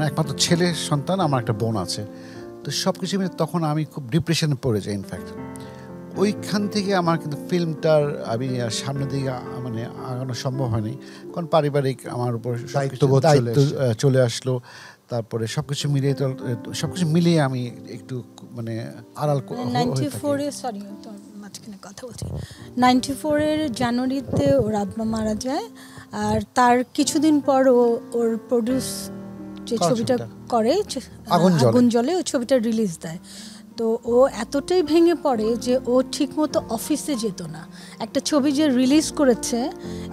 একমাত্র ছেলে সন্তান, আমার একটা বোন আছে, তো সব কিছু মিলে তখন আমি খুব ডিপ্রেশনে পড়ে যাই। ইনফ্যাক্ট ওইখান থেকে আমার কিন্তু ফিল্মটার আমি সামনের দিকে মানে আগানো সম্ভব হয়নি, কারণ পারিবারিক আমার উপর দায়িত্ব চলে আসলো। তারপরে সবকিছু মিলিয়ে আমি একটু মানে আড়াল 94-এ সরি মাঝখানে কথা বলছি, 94-এর জানুয়ারিতে ওর আব্বা মারা যায়, আর তার কিছুদিন পর ওর প্রডিউস যে ছবিটা করে আগুন জলে, ওই ছবিটা রিলিজ দেয়। তো ও এতটাই ভেঙে পড়ে যে ও ঠিকমতো অফিসে যেত না। একটা ছবি যে রিলিজ করেছে,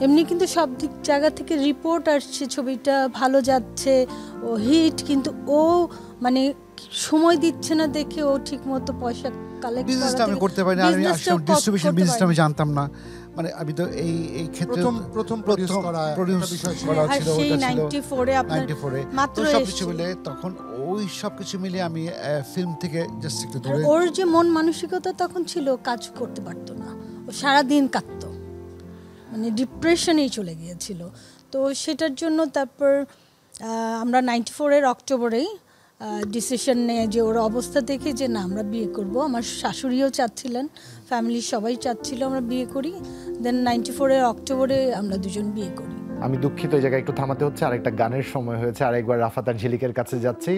এমনি কিন্তু সব জায়গা থেকে রিপোর্ট আসছে ছবিটা ভালো যাচ্ছে, ও হিট, কিন্তু ও মানে সময় দিচ্ছে না দেখে ও ঠিকমতো পয়সা কালেক্ট করতে পারি না। আমি ডিস্ট্রিবিউশন বিজনেসটা আমি জানতাম না, মানে আমি তো এই ক্ষেত্রে প্রথম প্রডিউস করা ছিল, সেই 94-এ আপনার মাত্র সবকিছু মিলে তখন ওই সবকিছু মিলে আমি ফিল্ম থেকে জাস্ট একটু দূরে। ওর যে মন মানসিকতা তখন ছিল, কাজ করতে পারতো না, ও সারাদিন কাঁদতো, মানে ডিপ্রেশনেই চলে গিয়েছিল। তো সেটার জন্য তারপর আমরা 94-এর অক্টোবরেই ডিসিশন নেয় যে ওর অবস্থা দেখে যে না আমরা বিয়ে করব। আমার শাশুড়িও চাচ্ছিলেন, ফ্যামিলির সবাই চাচ্ছিল আমরা বিয়ে করি। দেন 94-এর অক্টোবরে আমরা দুজন বিয়ে করি। আমি দুঃখিত, এই জায়গায় একটু থামাতে হচ্ছে, আর একটা গানের সময় হয়েছে। আর একবার রাফাত আর ঝিলিকের কাছে যাচ্ছি।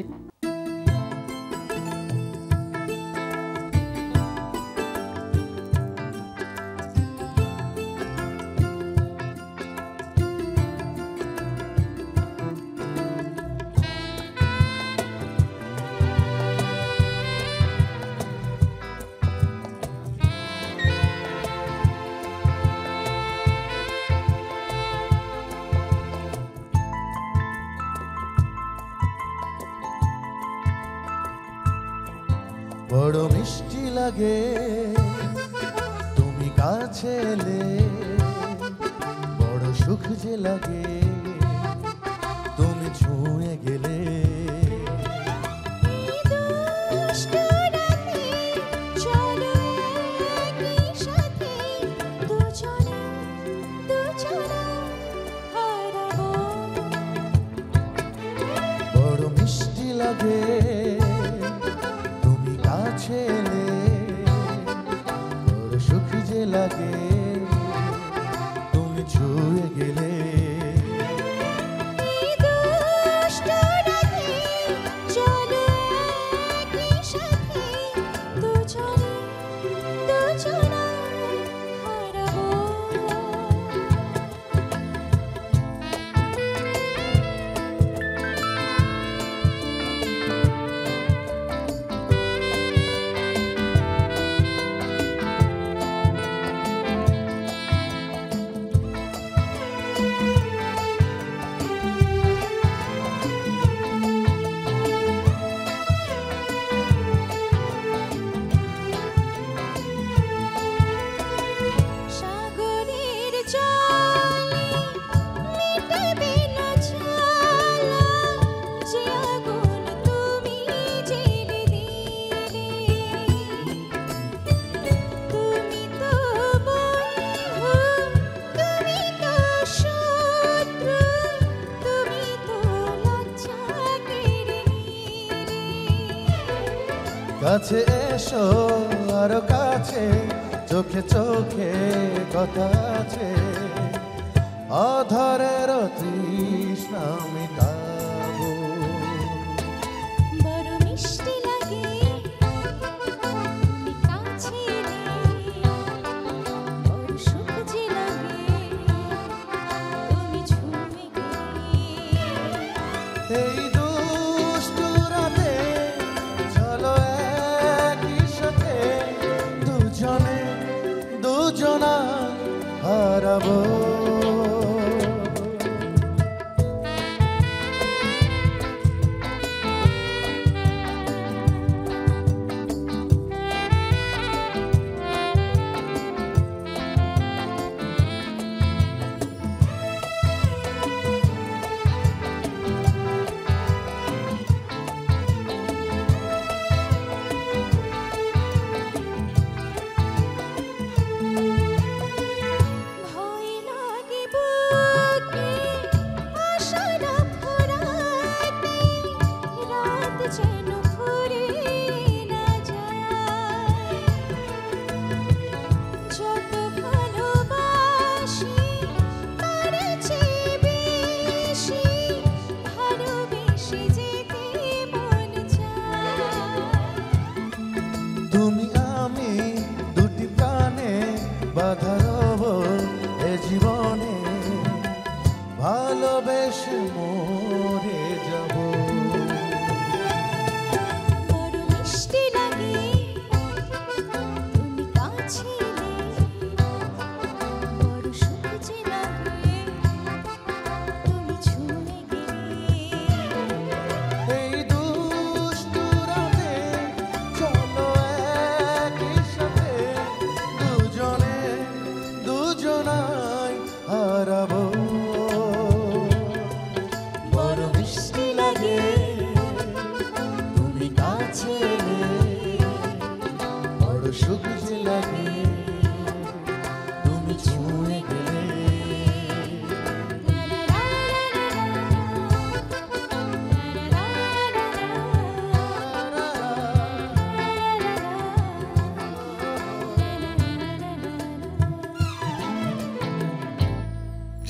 বড় মিষ্টি লাগে তুমি কাছে এলে, বড় সুখ যে লাগে তুমি ছুঁয়ে গেলে। বড় মিষ্টি লাগে তুমি কাছে এলে, বড় সুখ যে লাগে তুমি ছুঁয়ে গেলে। কাছে এসো আরো কাছে, চোখে চোখে কথা আছে, অধরের তৃষ্ণা মিটাবো। বড় মিষ্টি লাগে তুমি কাছে এলে, বড় সুখ যে লাগে তুমি ছুঁয়ে গেলে। এই দুষ্টু রাতে চলো একই সাথে দুজনে দুজনা হারাবো। ভয় লাগে বুকে আশারা ফোরাতে, রাত যেন ফুরে না যায়। যত ভালোবাসি তার চেয়ে বেশি ভালোবেসে যেতে মন চায়। তুমি আমি দুটি প্রাণে বাধা রব এ জীবনে, ভালোবেসে মরে যাব। বড় মিষ্টি লাগে তুমি কাছে এলে, বড় সুখ যে লাগে তুমি ছুঁয়ে গেলে। এই দুষ্টু রাতে চলো একই সাথে দুজনে দুজনায় হারাবো। বড় মিষ্টি লাগে তুমি কাছে এলে, বড় সুখ যে লাগে তুমি ছুঁয়ে গেলে।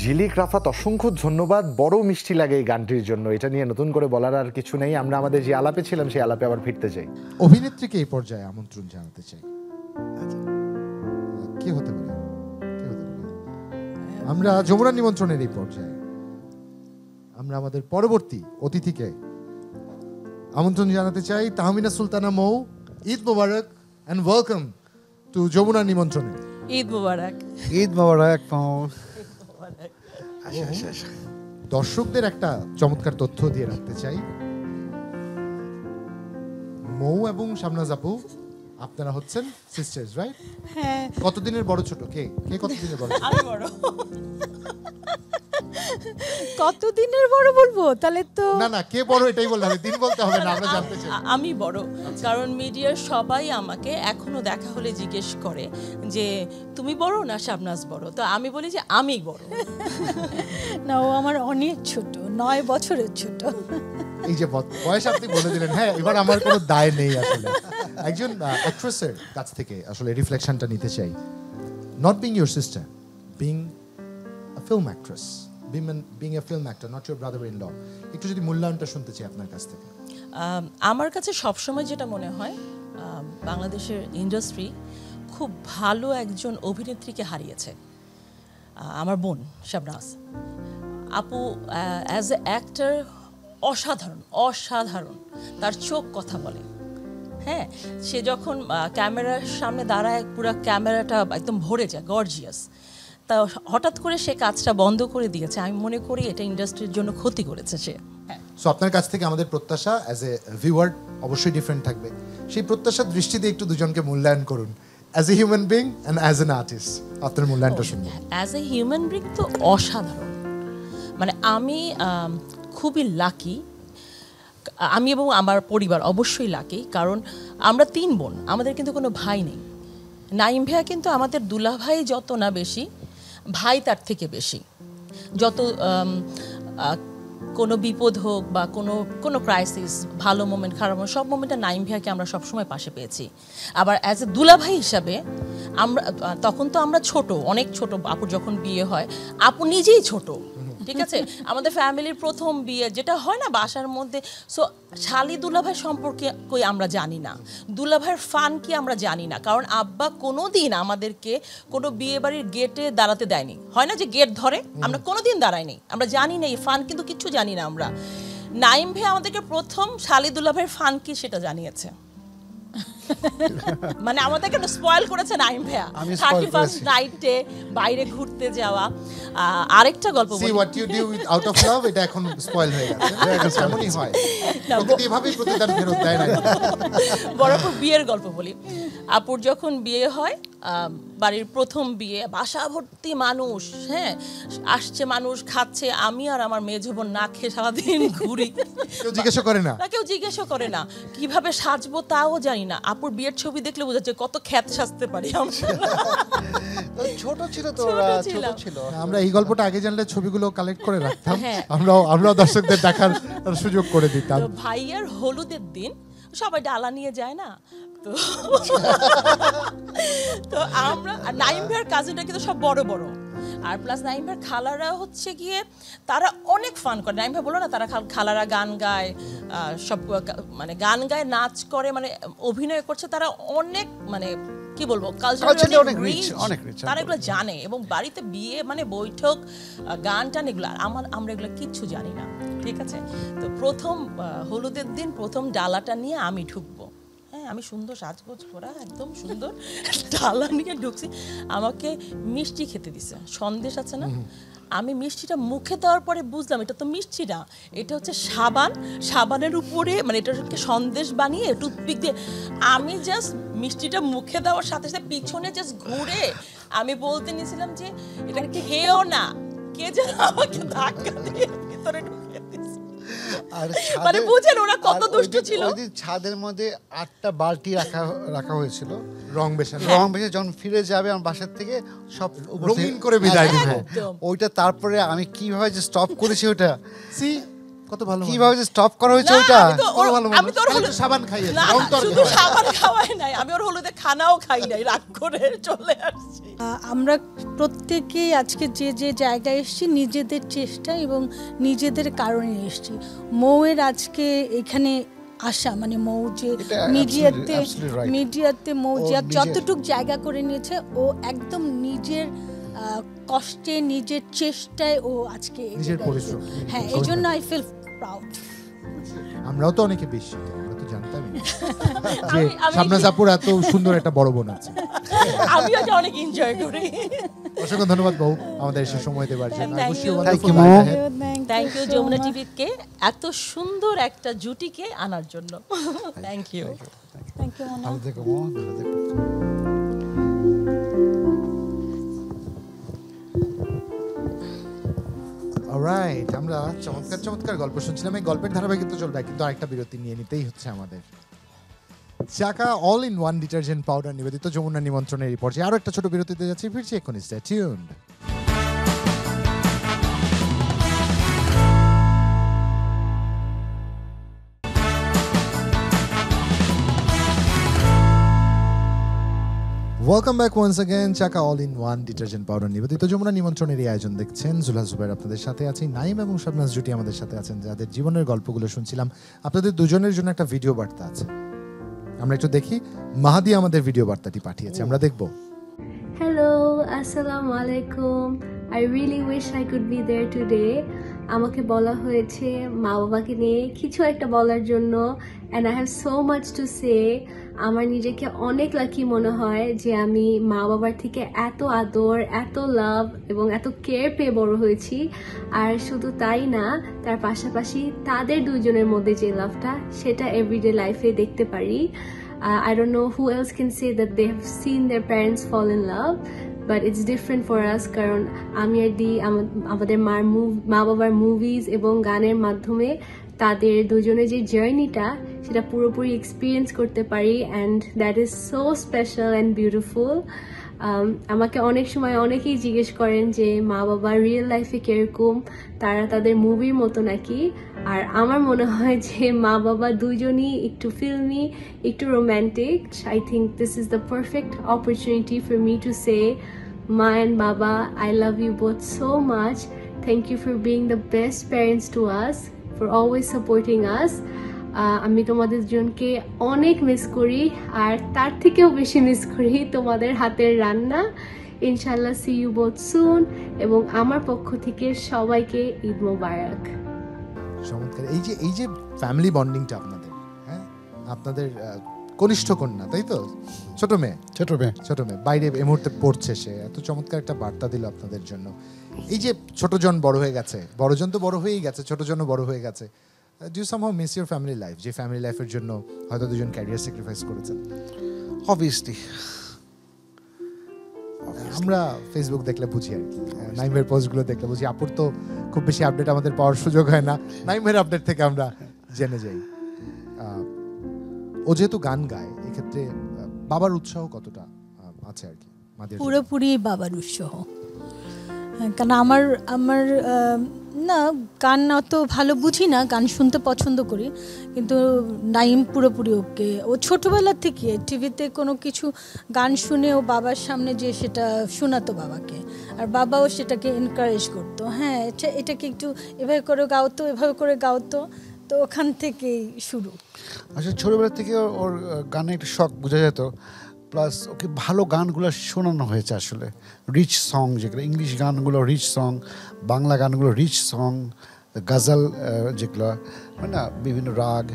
ঝিলিক রাফাত, অসংখ্য ধন্যবাদ। বড় মিষ্টি লাগে এই গানটির জন্য। এটা নিয়ে নতুন করে বলার আর কিছু নেই। আমরা আমাদের যে আলাপে ছিলাম সেই আলাপে আবার ফিরতে চাই। অভিনেত্রীকে এই পর্যায়ে আমন্ত্রণ জানাতে চাই। কি হতে পারে? আমরা যমুনা নিমন্ত্রণের এই পর্যায়ে আমরা আমাদের পরবর্তী অতিথিকে আমন্ত্রণ জানাতে চাই। Tahmina Sultana Mou, Eid Mubarak and welcome to Jamuna নিমন্ত্রণে। ঈদ মোবারক। ঈদ মোবারক। দর্শকদের একটা চমৎকার তথ্য দিয়ে রাখতে চাই। মৌ এবং শাবনাজ আপু আপনারা হচ্ছেন সিস্টার্স, রাইট? হ্যাঁ। কতদিনের বড় ছোট? কে কে কতদিনের বড়? আমি বড়। কতদিনের বড় বলবো? তাহলে তো না না, কে বড় এটাই বলতে হবে, দিন বলতে হবে না, আমরা জানতে চাই। আমি বড়, কারণ মিডিয়ার সবাই আমাকে এখনো দেখা হলে জিজ্ঞেস করে যে তুমি বড় না শাবনাজ বড়, তো আমি বলি যে আমি বড়। না, ও আমার অনেক ছোট, 9 বছরের ছোট। এই যে বয়স আপনি বলে দিলেন, হ্যাঁ এবার আমার কোনো দায় নেই আসলে। একজন অ্যাক্ট্রেসের কাছ থেকে আসলে রিফ্লেকশনটা নিতে চাই। Not being your sister, being a film actress, being a film actor, not your brother in law, একটু যদি মূল্যায়নটা শুনতে চাই আপনার কাছ থেকে। আমার কাছে সবসময় যেটা মনে হয়, বাংলাদেশের ইন্ডাস্ট্রি খুব ভালো একজন অভিনেত্রীকে হারিয়েছে। আমার বোন শাবনাজ আপু অ্যাজ এ অ্যাক্টর অসাধারণ, অসাধারণ। তার চোখ কথা বলে। হ্যাঁ, সে যখন ক্যামেরার সামনে দাঁড়ায় পুরো ক্যামেরাটা একদম ভরে যায়, গর্জিয়াস। তা হঠাৎ করে সে কাজটা বন্ধ করে দিয়েছে। আমি মনে করি এটা ইন্ডাস্ট্রির জন্য ক্ষতি করেছে সে। সো আপনার কাছ থেকে আমাদের প্রত্যাশা অ্যাজ এ ভিউয়ার অবশ্যই ডিফারেন্ট থাকবে। সেই প্রত্যাশার দৃষ্টিতে একটু দুজনকে মূল্যায়ন করুন, as a human being and as an artist. আপনার মূল্যায়নটা শুনুন। অ্যাজ এ হিউম্যান বিং তো অসাধারণ। মানে আমি খুবই লাকি, আমি এবং আমার পরিবার অবশ্যই লাকি, কারণ আমরা 3 বোন, আমাদের কিন্তু কোনো ভাই নেই। নাইম ভাইয়া কিন্তু আমাদের দুলা ভাই যত না বেশি, ভাই তার থেকে বেশি। যত কোনো বিপদ হোক বা কোনো ক্রাইসিস, ভালো মোমেন্ট, খারাপ মোমেন্ট, সব মোমেন্টে নাইম ভাইয়াকে আমরা সবসময় পাশে পেয়েছি। আবার অ্যাজ এ দুলাভাই হিসাবে আমরা তখন তো আমরা ছোট, অনেক ছোট, আপুর যখন বিয়ে হয় আপু নিজেই ছোট, ঠিক আছে, আমাদের ফ্যামিলির প্রথম বিয়ে যেটা হয় না বাসার মধ্যে। সো শালি দুলাভাই সম্পর্কে কই আমরা জানি না, দুলাভাইয়ের ফান কি আমরা জানি না, কারণ আব্বা কোনো দিন আমাদেরকে কোনো বিয়ে বাড়ির গেটে দাঁড়াতে দেয়নি। হয় না যে গেট ধরে, আমরা কোনো দিন দাঁড়াইনি, আমরা জানি না এই ফান, কিন্তু কিচ্ছু জানি না আমরা। নাইম ভাই আমাদেরকে প্রথম শালি দুলাভাইয়ের ফান কি সেটা জানিয়েছে। মানে আমাদেরকে স্পয়েল করেছে নাইম ভাইয়া। 31st নাইটে বাইরে ঘুরতে যাওয়া। আরেকটা গল্প বলি, See what you do with out of love, এটা এখন স্পয়েল হয়ে গেছে, এমনই হয়, প্রকৃতি এভাবেই প্রতিদান ফেরত দেয় না। বড় আপুর বিয়ের গল্প বলি। আপুর যখন বিয়ে হয়, বাড়ির প্রথম বিয়ে, বাসা ভর্তি মানুষ, হ্যাঁ আসছে, মানুষ খাচ্ছে, আমি আর আমার মেয়ে বোন না খেয়ে সারাদিন ঘুরি, কেউ জিজ্ঞাসা করে না, কেউ জিজ্ঞাসা করে না, কিভাবে সাজবো তাও জানি না। আপুর বিয়ের ছবি দেখলে বোঝা যায় কত খ্যাত সাজতে পারি। ছোট ছিল তো, ছোট ছিল। আমরা এই গল্পটা আগে জানলে ছবিগুলো কালেক্ট করে রাখতাম, আমরাও দর্শকদের দেখার সুযোগ করে দিতাম। ভাইয়ার হলুদের দিন সবাই ডালা নিয়ে যায় না, তো আমরা নাইম ভাইয়ের কাজিনরা কিন্তু সব বড় বড়, আর প্লাস নাইম ভাইয়ের খালারা হচ্ছে গিয়ে তারা অনেক ফান করে। নাইম ভাই বলো না, তারা খালারা গান গায়, সব মানে গান গায়, নাচ করে, মানে অভিনয় করছে, তারা অনেক মানে কি বলবো কালচারালি রিচ, তারা এগুলো জানে। এবং বাড়িতে বিয়ে মানে বৈঠক, গান টান এগুলো, আমরা এগুলো কিচ্ছু জানি না, ঠিক আছে। তো প্রথম হলুদের দিন প্রথম ডালাটা নিয়ে আমি ঢুকবো, হ্যাঁ আমি সুন্দর সাজগোজ করা একদম সুন্দর ডালা নিয়ে ঢুকছি, আমাকে মিষ্টি খেতে দিছে, সন্দেশ আছে না, আমি মিষ্টিটা মুখে দেওয়ার পরে বুঝলাম এটা তো মিষ্টি না, এটা হচ্ছে সাবানের উপরে মানে এটাকে সন্দেশ বানিয়ে টুথপিক দিয়ে, আমি জাস্ট মিষ্টিটা মুখে দেওয়ার সাথে সাথে পিছনে জাস্ট ঘুরে আমি বলতে নিয়েছিলাম যে এটা খেয়েও না, কে যেন আমাকে ধাক্কা দিয়ে ভিতরে ঢুকিয়ে দিয়েছে। মানে বুঝেন ওরা কত দুষ্ট ছিল। ওই দিন ছাদের মধ্যে 8টা বালতি রাখা হয়েছিল রং বেশে, যখন ফিরে যাবে আমার বাসার থেকে সব রঙিন করে বিদায় দিবে ওইটা। তারপরে আমি কিভাবে যে স্টপ করেছি ওটা, কত ভালো, কিভাবে যে স্টপ করা হয়েছে ওইটা, আমি তো সাবান খাইয়েছি, শুধু সাবান খাওয়াই নাই, আমি ওর হলুদে খানাও খাই নাই, রাগ করে চলে আসছি। আমরা প্রত্যেকেই আজকে যে যে জায়গায় এসেছি নিজেদের চেষ্টা এবং নিজেদের কারণে এসেছি। মৌয়ের আজকে এখানে আসা মানে মৌ যে মিডিয়াতে মৌ যতটুক জায়গা করে নিয়েছে, ও একদম নিজের কষ্টে নিজের চেষ্টায় ও আজকে নিজের পরিশ্রম, হ্যাঁ এই জন্য আই ফিল প্রাউড। আমরাও তো অনেকে বেশি, আমরা তো জানতামই যে শাবনাজ আপুর এত সুন্দর একটা বড় বোন আছে। আমিও অনেক এনজয় করি। অসংখ্য ধন্যবাদ বউ আমাদের এসে সময় দেওয়ার জন্য। থ্যাংক ইউ যমুনা টিভিকে এত সুন্দর একটা জুটিকে আনার জন্য। Thank you. ভালো থেকো ভালো থেকো। অলরাইট, আমরা চমৎকার গল্প শুনছিলাম। এই গল্পের ধারাবাহিকতা চলবে, কিন্তু আরেকটা বিরতি নিয়ে নিতেই হচ্ছে আমাদের। চাকা all in one detergent powder নিবেদিত যমুনা নিমন্ত্রণের এই পর্যায়ে আরো একটা ছোট বিরতিতে যাচ্ছি, ফিরছি এক্ষুনি, stay tuned. Welcome back once again. Chaka all in one detergent powder নিবেদিত যমুনা নিমন্ত্রণের এই আয়োজন দেখছেন। জুলহা জুবাইর আপনাদের সাথে আছি, নাইম এবং শাবনাজ জুটি আমাদের সাথে আছেন, যাদের জীবনের গল্পগুলো শুনছিলাম। আপনাদের দুজনের জন্য একটা ভিডিও বার্তা আছে, আমরা একটু দেখি। মাহাদি আমাদের ভিডিও বার্তাটি পাঠিয়েছে, আমরা দেখব। হ্যালো, আসসালামু আলাইকুম। I really wish I could be there today. আমাকে বলা হয়েছে মা বাবাকে নিয়ে কিছু একটা বলার জন্য, and I have so much to say. আমার নিজেকে অনেক লাকি মনে হয় যে আমি মা বাবার থেকে এত আদর, এত লাভ এবং এত কেয়ার পেয়ে বড় হয়েছি। আর শুধু তাই না, তার পাশাপাশি তাদের দুজনের মধ্যে যে লাভটা, সেটা এভরিডে লাইফে দেখতে পারি। I don't know who else can say that they have seen their parents fall in love, but it's different for us কারণ আমি আর দি আমাদের মা বাবার মুভিজ এবং গানের মাধ্যমে তাদের দুজনের যে জার্নিটা সেটা পুরোপুরি এক্সপিরিয়েন্স করতে পারি, and that is so special and beautiful. আমাকে অনেক সময় অনেকেই জিজ্ঞেস করেন যে মা বাবা রিয়েল লাইফে কিরকম, তারা তাদের মুভির মতো নাকি। আর আমার মনে হয় যে মা বাবা দুইজনই একটু ফিল্মি, একটু romantic. I think this is the perfect opportunity for me to say মা অ্যান্ড বাবা, I love you both so much. Thank you for being the best parents to us, for always supporting us. আমি তোমাদের দুজনকে অনেক miss করি, আর তার থেকেও বেশি মিস করি তোমাদের হাতের রান্না। ইনশাল্লাহ সি ইউ বোথ সুন, এবং আমার পক্ষ থেকে সবাইকে ঈদ মোবারক। চমৎকার। এই যে ফ্যামিলি বন্ডিংটা আপনাদের, হ্যাঁ, আপনাদের কনিষ্ঠ কন্যা, তাই তো? ছোট মেয়ে বাইরে এই মুহূর্তে পড়ছে, সে এত চমৎকার একটা বার্তা দিল আপনাদের জন্য। এই যে ছোটজন বড় হয়ে গেছে, বড়জন তো বড় হয়েই গেছে, ছোটজনও বড় হয়ে গেছে, do you somehow miss your family life, যে ফ্যামিলি লাইফের জন্য হয়তো দুজন ক্যারিয়ার স্যাক্রিফাইস করেছেন? অবভিয়াসলি আমরা ফেসবুক দেখলে বুঝি আর কি, নাইমের পোস্টগুলো দেখলে বুঝি। আপুর তো খুব বেশি আপডেট আমাদের পাওয়ার সুযোগ হয় না, নাইমের আপডেট থেকে আমরা জেনে যাই। ও যেহেতু গান গায়, এক্ষেত্রে বাবার উৎসাহ কতটা আছে আর কি? পুরোপুরি বাবার উৎসাহ, কারণ আমার না গান অত ভালো বুঝি না, গান শুনতে পছন্দ করি, কিন্তু নাইম পুরোপুরি ওকে, ও ছোটোবেলা থেকে টিভিতে কোনো কিছু গান শুনে ও বাবার সামনে যে সেটা শোনাতো বাবাকে, আর বাবাও সেটাকে এনকারেজ করতো, হ্যাঁ এটাকে একটু এভাবে করে গাওতো, এভাবে করে গাওতো, তো ওখান থেকেই শুরু। আচ্ছা, ছোটোবেলা থেকে ওর গানে একটা শখ বোঝা যেত, প্লাস ওকে ভালো গানগুলো শোনানো হয়েছে আসলে, রিচ সং, যেগুলো ইংলিশ গানগুলো রিচ সং, বাংলা গানগুলো রিচ সং, গজল যেগুলো মানে না বিভিন্ন রাগ,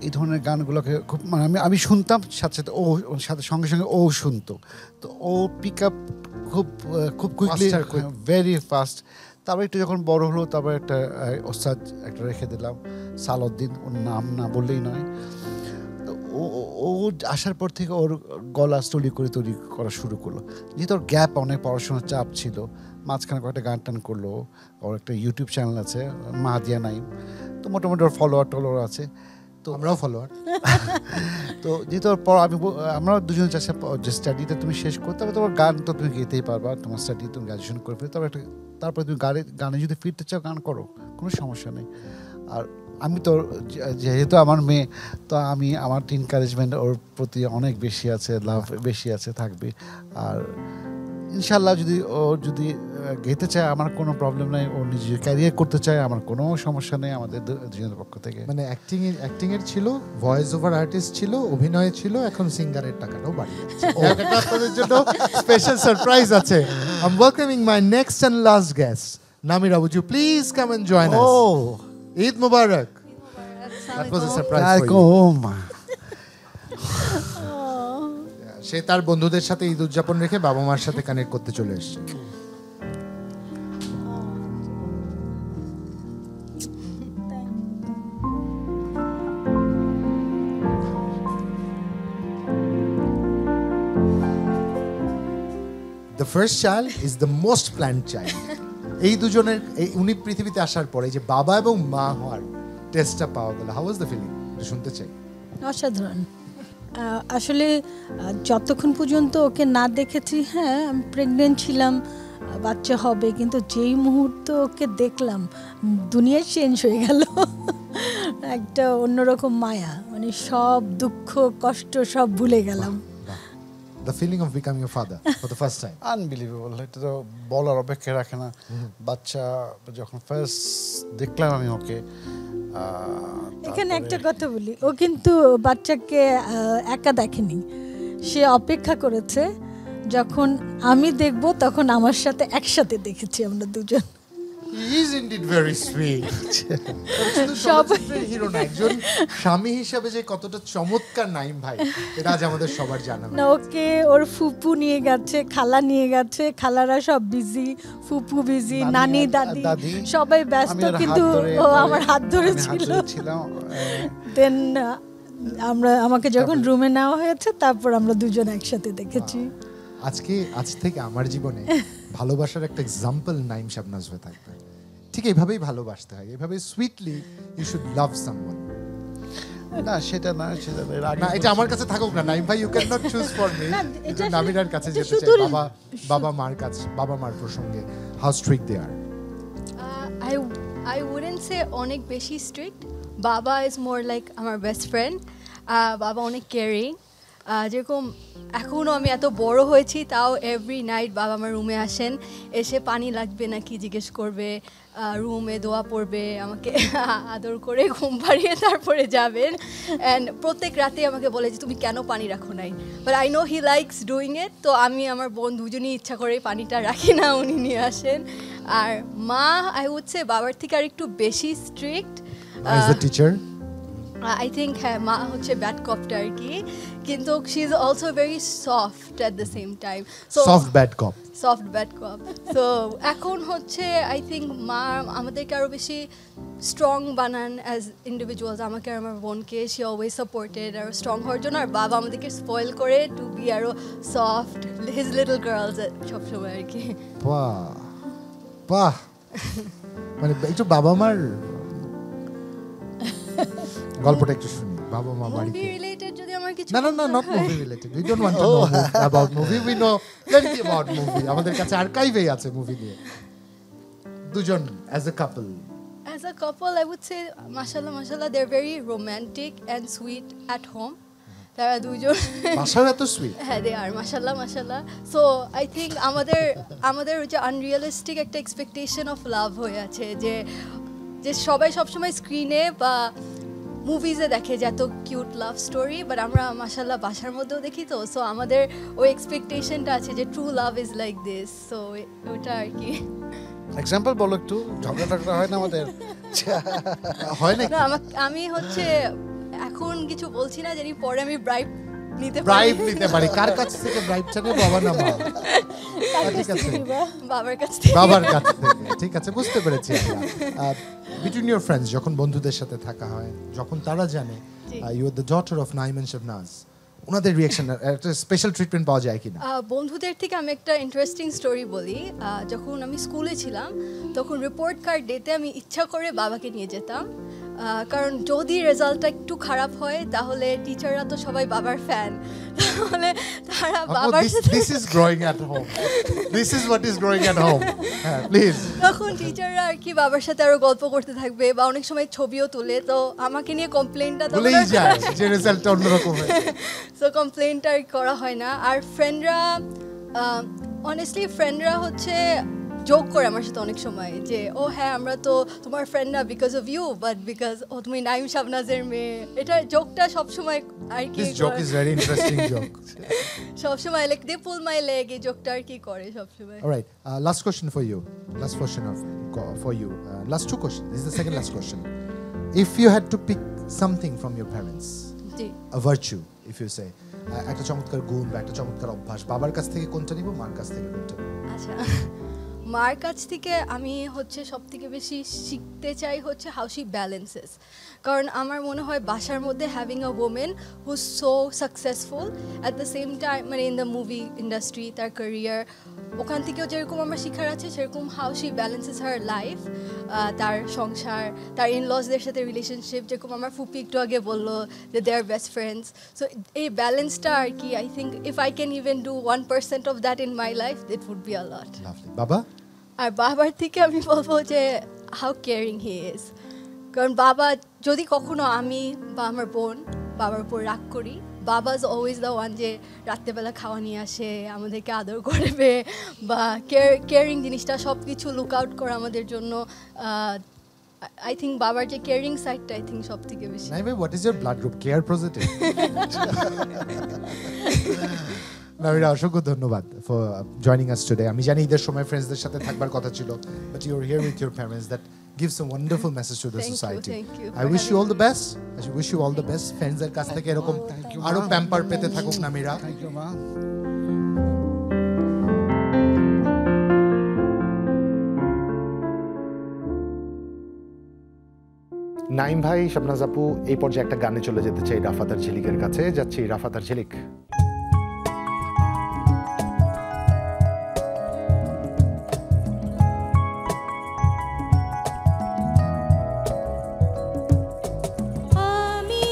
এই ধরনের গানগুলোকে খুব মানে আমি শুনতাম, সাথে সাথে ও সাথে সঙ্গে সঙ্গে ও শুনতো, তো ও পিক আপ খুব কুইকলি, ভেরি ফাস্ট। তারপর একটু যখন বড় হলো, তারপর একটা ওস্তাদ একটা রেখে দিলাম, সালাউদ্দিন, ওর নাম না বললেই নয়। ও আসার পর থেকে ওর গলা তৈরি করা শুরু করলো, যেহেতু ওর গ্যাপ, অনেক পড়াশোনার চাপ ছিল, মাঝখানে কয়েকটা গান টান করলো। ওর একটা ইউটিউব চ্যানেল আছে, মাহাদিয়া নাইম, তো মোটামুটি ওর ফলোয়ার আছে, তো আমরাও ফলোয়ার। তো যেহেতু ওর পর আমরা দুজনে চাচ্ছি যে স্টাডিটা তুমি শেষ করতে হবে, তোমার গান তো তুমি গেতেই পারবা, তোমার স্টাডি তুমি গ্র্যাজুয়েশন করে ফেলে, তারপরে তুমি গানে যদি ফিরতে চাও গান করো, কোনো সমস্যা নেই। আর আমি তো যেহেতু আমার মেয়ে, তো আমি আমার এনকারেজমেন্ট ওর প্রতি অনেক বেশি আছে, লাভ বেশি আছে, থাকবে। আর ইনশাল্লাহ যদি গেতে চায় আমার কোনো প্রবলেম নেই, ও নিজের ক্যারিয়ার করতে চায় আমার কোনো সমস্যা নেই, আমাদের দুজনের পক্ষ থেকে। মানে অ্যাক্টিং এর ছিল, ভয়েস ওভার আর্টিস্ট ছিল, অভিনয় ছিল, এখন সিঙ্গারের টাকাটাও বাড়িয়ে আপনাদের জন্য স্পেশাল সারপ্রাইজ আছে। I am welcoming my next and last guest, Namira, would you please come and join us? Eid Mubarak. That was a surprise for you. সে তার বন্ধুদের সাথে ঈদ উদযাপন রেখে বাবা মার সাথে কানেক্ট করতে চলে এসেছে। The first child is the most planned child. এই দুজনের উনি পৃথিবীতে আসার পরে যে বাবা এবং মা হওয়ার টেস্টটা পাওয়া গেল, হাউ ওয়াজ দ্য ফিলিং? শুনতে চাই। অসাধারণ। আসলে যতক্ষণ পর্যন্ত ওকে না দেখেছি, হ্যাঁ আমি প্রেগনেন্ট ছিলাম, বাচ্চা হবে, কিন্তু যেই মুহূর্তে ওকে দেখলাম দুনিয়া চেঞ্জ হয়ে গেল। একটা অন্যরকম মায়া, মানে সব দুঃখ কষ্ট সব ভুলে গেলাম। The feeling of becoming a father for the first time. Unbelievable. এটা তো বলার অপেক্ষা রাখে না। বাচ্চা যখন ফার্স্ট দেখলাম আমি ওকে, এখানে একটা কথা বলি, ও কিন্তু বাচ্চাকে একা দেখেনি, সে অপেক্ষা করেছে যখন আমি দেখব, তখন আমার সাথে একসাথে দেখেছি আমরা দুজন। He is indeed very sweet. চলচ্চিত্রের হিরো না, একজন স্বামী হিসেবে যে কতটা চমৎকার নাইম ভাই, এটা আজ আমাদের সবার জানা। না, ওকে ওর ফুপু নিয়ে গেছে, খালা নিয়ে গেছে, খালারা সব বিজি, ফুপু বিজি, নানি দাদি সবাই ব্যস্ত, কিন্তু ও আমার হাত ধরেছিল। দেন আমাকে যখন রুমে নেওয়া হয়েছে, তারপর আমরা দুজন একসাথে দেখেছি। আজ থেকে আমার জীবনে ভালোবাসার একটা এক্সাম্পল নাইম শাবনাজ হয়ে থাকবে। ঠিক এইভাবেই ভালোবাসতে হয়, এইভাবে sweetly you should love someone. না সেটা না, সেটা না, এর আগে না এটা আমার কাছে থাকুক না নাইম ভাই, you can not choose for me. এটা নামিরার কাছে যেতে চাই, বাবা মার কাছে, বাবা মার প্রসঙ্গে how strict they are. I wouldn't say অনেক বেশি স্ট্রিক্ট। বাবা ইজ মোর লাইক আমার বেস্ট ফ্রেন্ড। বাবা অনেক কেয়ারিং। যেরকম এখনও আমি এত বড় হয়েছি তাও এভরি নাইট বাবা আমার রুমে আসেন, এসে পানি লাগবে নাকি জিজ্ঞেস করবে, রুমে দোয়া পড়বে, আমাকে আদর করে ঘুম পাড়িয়ে তারপরে যাবেন। অ্যান্ড প্রত্যেক রাতে আমাকে বলে যে তুমি কেন পানি রাখো নাই, but I know he likes doing it. তো আমি আমার বোন দুজনেই ইচ্ছা করে পানিটা রাখি না, উনি নিয়ে আসেন। আর মা আই উড সে বাবার থেকে আর একটু বেশি স্ট্রিক্ট। টিচার আই থিঙ্ক হ্যাঁ মা হচ্ছে ব্যাড কপটা আর কি, কিন্তু she is also very soft at the same time. Soft bad cop, soft bad cop. তো এখন হচ্ছে আই থিঙ্ক মা আমাদেরকে আরও বেশি স্ট্রং বানান অ্যাজ ইন্ডিভিজুয়ালস, আমাকে আর আমার বোনকে। শি অলওয়েজ সাপোর্টেড আরও স্ট্রং হওয়ার জন্য। আর বাবা আমাদেরকে স্পয়েল করে টু বি আরও সফট, হিজ লিটল গার্লস সবসময় আর কি। বাহ বাহ, মানে একটু বাবা মার গল্পটা একটু শুনি। বাবা মা বাড়িতে মুভি রিলেটেড যদি আমার কিছু না না না not movie related, we don't want to know about movie, we know plenty about movie, আমাদের কাছে আর্কাইভে আছে মুভি নিয়ে। দুজন as a couple, as a couple I would say mashallah they're very romantic and sweet at home. তারা দুজন বাসায় এত sweet. হ্যাঁ দে আর মাশাল্লাহ। সো আই থিঙ্ক আমাদের যে আনরিয়ালিস্টিক একটা এক্সপেকটেশন অফ লাভ হয়ে আছে, যে সবাই সবসময় স্ক্রিনে বা মুভিজে দেখে যে এত কিউট লাভ স্টোরি, বাট আমরা মাশাল্লাহ বাসার মধ্যেও দেখি। তো সো আমাদের ওই এক্সপেকটেশনটা আছে যে true love is like this. So ওটা আর কি। এক্সাম্পল বলো একটু, ঝগড়া টগড়া হয় না আমাদের? হয় না আমি হচ্ছে এখন কিছু বলছি না, জানি পরে আমি ব্রাইব নিতে পারি। কার কাছ থেকে ব্রাইব চাইবে? বাবা না মা? ঠিক আছে, বাবার কাছ থেকে। ঠিক আছে, বুঝতে পেরেছি। বিটুইন ইউর ফ্রেন্ডস, যখন বন্ধুদের সাথে থাকা হয়, যখন তারা জানে you are the daughter of Naim and Shabnaz, ওনাদের রিঅ্যাকশন একটা স্পেশাল ট্রিটমেন্ট পাওয়া যায় কিনা? বন্ধুদের থেকে আমি একটা ইন্টারেস্টিং স্টোরি বলি। যখন আমি স্কুলে ছিলাম তখন রিপোর্ট কার্ড ডেতে আমি ইচ্ছা করে বাবাকে নিয়ে যেতাম, কারণ যদি রেজাল্টটা একটু খারাপ হয় তাহলে টিচাররা তো সবাই বাবার ফ্যান, তাহলে তারা বাবার সাথে this is growing at home, this is what is growing at home, please. তখন টিচাররা আর কি বাবার সাথে আরো গল্প করতে থাকবে বা অনেক সময় ছবিও তুলে, তো আমাকে নিয়ে কমপ্লেইনটা তো বলেই যায় যে রেজাল্টটা অন্যরকম হয়, সো কমপ্লেইনটা করা হয় না। আর ফ্রেন্ডরা অনেস্টলি ফ্রেন্ডরা হচ্ছে জোক করে আমার সাথে অনেক সময় যে ও হ্যাঁ আমরা তো তোমার ফ্রেন্ড না because of you, but because ও তুমি নাইম শাবনাজের মেয়ে। এটা জোকটা সবসময় আর কি, this joke is very interesting joke, সবসময় like they pull my leg, এই জোকটা আর কি করে সবসময়। Alright, last question for you, last question for you, last two questions, this is the second last question. If you had to pick something from your parents, a virtue if you say, একটা চমৎকার গুণ বা একটা চমৎকার অভ্যাস, বাবার কাছ থেকে কোনটা নিব, মার কাছ থেকে কোনটা? আচ্ছা, মার কাছ থেকে আমি হচ্ছে সব থেকে বেশি শিখতে চাই হচ্ছে হাউ শি ব্যালেন্সেস, কারণ আমার মনে হয় বাসার মধ্যে having a women who so successful at the same time, মানে ইন দ্য মুভি ইন্ডাস্ট্রি, তার ক্যারিয়ার, ওখান থেকেও যেরকম আমার শেখার আছে সেরকম how she balances her life, তার সংসার, তার ইনলসদের সাথে রিলেশনশিপ, যেরকম আমার ফুপি একটু আগে বললো যে they are best friends. So এই ব্যালেন্সটা আর কি, I think if I can even do 1% of that in my life, it would be a lot. বাবা? আর বাবার থেকে আমি বলবো যে হাউ কেয়ারিং হি ইজ, কারণ বাবা যদি কখনো আমি বা আমার বোন বাবার উপর রাগ করি, বাবা ইজ অলওয়েজ দ্য ওয়ান যে রাত্রেবেলা খাওয়া নিয়ে আসে, আমাদেরকে আদর করবে বা কেয়ারিং জিনিসটা সব কিছু লুক আউট করে আমাদের জন্য। আই থিঙ্ক বাবার যে কেয়ারিং সাইডটা আই থিঙ্ক সব থেকে বেশি। Naim, what is your blood group? Care positive. Namira, অসংখ্য ধন্যবাদ ফর জয়নিং আস টুডে। আমি জানি ঈদের সময় ফ্রেন্ডসদের সাথে থাকবার কথা ছিল, but you are here with your parents, that gives a wonderful message to the society. I wish you all the best. I wish you all the best. ফ্রেন্ডসদের কাছ থেকে এরকম আরো প্যাম্পার পেতে থাকুক নামিরা। থ্যাংক ইউ মা। নাইম ভাই, শাবনাজ আপু, এই পর্যায়ে একটা গানে চলে যেতে চাই রাফাত আর ঝিলিকের কাছে। যাচ্ছি রাফাত আর ঝিলিক। আমি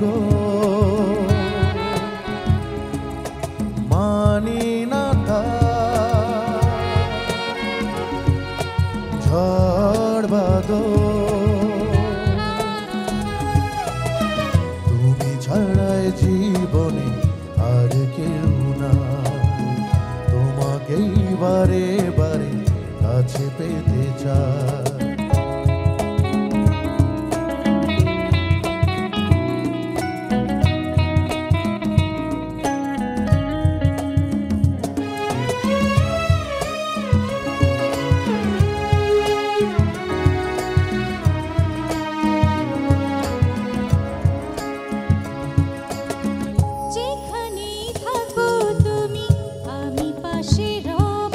গো মানি না তা ঝড় বাদল তুমি ছাড়াই জীবনে আর কেউ না তোমাকেই বারে বারে কাছে পেতে চাই যেখানেই থাকো তুমি আমি পাশে রব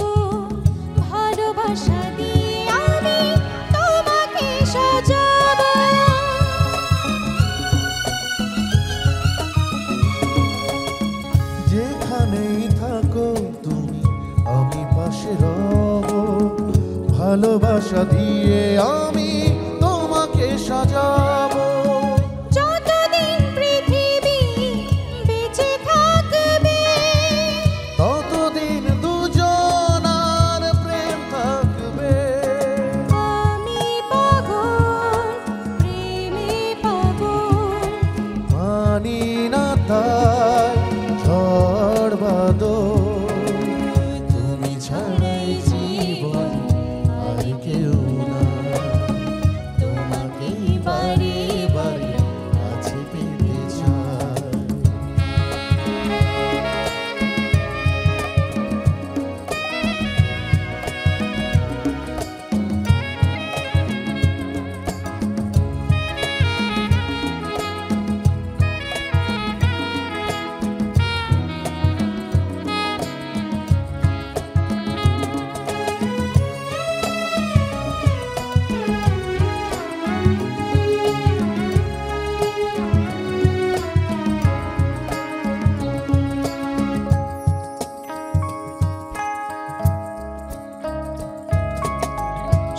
ভালোবাসা দিয়ে আমি তোমাকে সাজাবো যেখানেই থাকো তুমি আমি পাশে রব ভালোবাসা দিয়ে আমি তোমাকে সাজাবো যতদিন পৃথিবী বেঁচে থাকবে ততদিন দুজনার প্রেম থাকবে আমি পাগল প্রেমে পাগল মানি না তাই ঝড় বাদল তুমি ছাড়াই জীবন আর কেউ না তোমাকেই বারে বারে কাছে পেতে চাই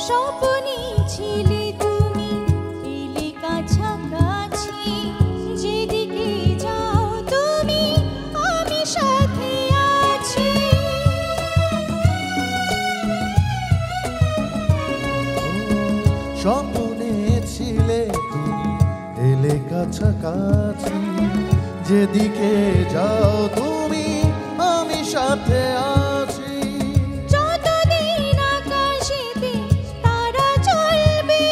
স্বপ্নে ছিলে তুমি এলে কাছাকাছি যেদিকে যাও তুমি আমি সাথে আছি স্বপ্নে ছিলে তুমি এলে কাছাকাছি যেদিকে যাও তুমি আমি সাথে আছি যতদিন আকাশেতে তারা জ্বলবে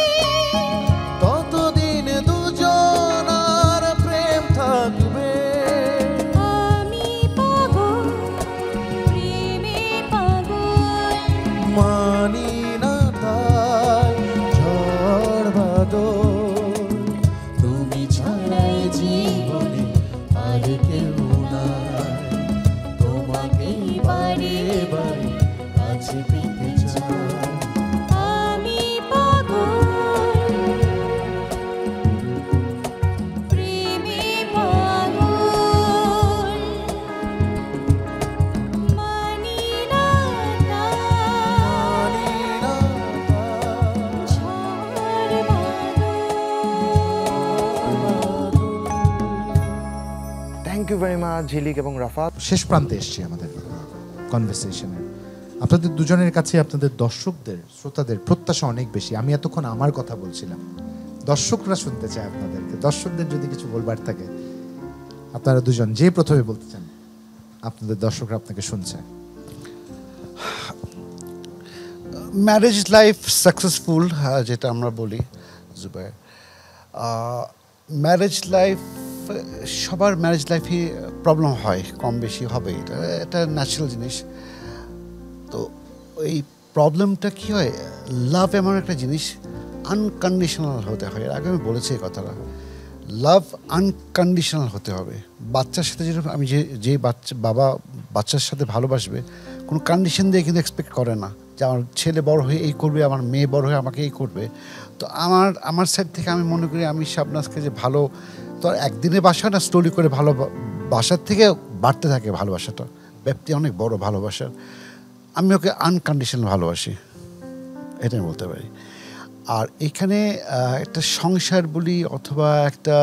ততদিন দুজনার প্রেম থাকবে আমি পাগল প্রেমে পাগল মানি না তাই ঝড় বাদল তুমি ছাড়াই জীবনে আর কেউ নাই তোমাকেই বারে বারে কাছে পেতে চাই আমি পাগল প্রেমে পাগল মানি না থ্যাংক ইউ ভেরি মাচ ঝিলিক এবং রাফাত। শেষ প্রান্তে এসেছি আমাদের কনভারসেশনে। আপনাদের দুজনের কাছে আপনাদের দর্শকদের শ্রোতাদের প্রত্যাশা অনেক বেশি। আমি এতক্ষণ আমার কথা বলছিলাম, দর্শকরা শুনতে চায় আপনাদেরকে। দর্শকদের যদি কিছু বলবার থাকে আপনারা দুজন যে প্রথমে বলতে চান, আপনাদের দর্শকরা আপনাকে শুনছে। ম্যারেজ লাইফ সাকসেসফুল যেটা আমরা বলি জুবাই, ম্যারেজ লাইফ সবার ম্যারেজ লাইফে প্রবলেম হয়, কম বেশি হবে, এটা ন্যাচারাল জিনিস। তো এই প্রবলেমটা কী হয়, লাভ এমন একটা জিনিস আনকন্ডিশনাল হতে হয়। এর আগে আমি বলেছি এই কথাটা, লাভ আনকন্ডিশনাল হতে হবে। বাচ্চার সাথে যেরকম আমি যে বাবা বাচ্চার সাথে ভালোবাসবে, কোনো কন্ডিশন দিয়ে কিন্তু এক্সপেক্ট করে না যে আমার ছেলে বড় হয়ে এই করবে, আমার মেয়ে বড় হয়ে আমাকে এই করবে। তো আমার সাইড থেকে আমি মনে করি আমি শাবনাজকে যে ভালো, তো একদিনে বাসা না, স্টোরি করে ভালো বাসার থেকে বাড়তে থাকে ভালোবাসাটা, ব্যাপ্তি অনেক বড় ভালোবাসার। আমি ওকে আনকন্ডিশনাল ভালোবাসি, এটাই বলতে পারি। আর এখানে একটা সংসার বলি অথবা একটা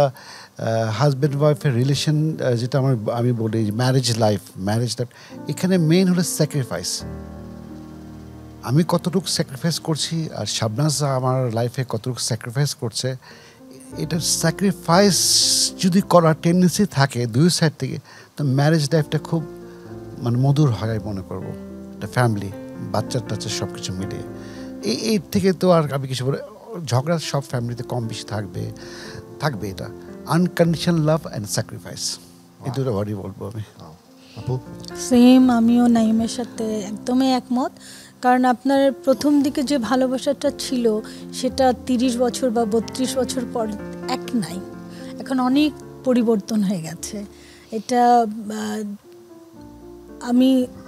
হাজব্যান্ড ওয়াইফের রিলেশন, যেটা আমি বলি ম্যারেজ লাইফ, এখানে মেইন হলো স্যাক্রিফাইস। আমি কতটুকু স্যাক্রিফাইস করছি আর শাবনাজ আমার লাইফে কতটুকু স্যাক্রিফাইস করছে, এটা স্যাক্রিফাইস যদি করার টেন্ডেন্সি থাকে দুই সাইড থেকে, তো ম্যারেজ লাইফটা খুব মানে মধুর হয় মনে করবো। একটা ফ্যামিলি, বাচ্চা টাচ্চা সব কিছু মিলিয়ে এই থেকে তো আর আমি কিছু বলে, ঝগড়া সব ফ্যামিলিতে কম বেশি থাকবে। এটা আনকন্ডিশনাল লাভ অ্যান্ড স্যাক্রিফাইস, এই দুটো ওয়ার্ডই বলবো আমি। আপু? সেম, আমিও নাইমের সাথে একদমই একমত। কারণ আপনার প্রথম দিকে যে ভালোবাসাটা ছিল সেটা 30 বছর বা 32 বছর পর এক নাই, এখন অনেক পরিবর্তন হয়ে গেছে। এটা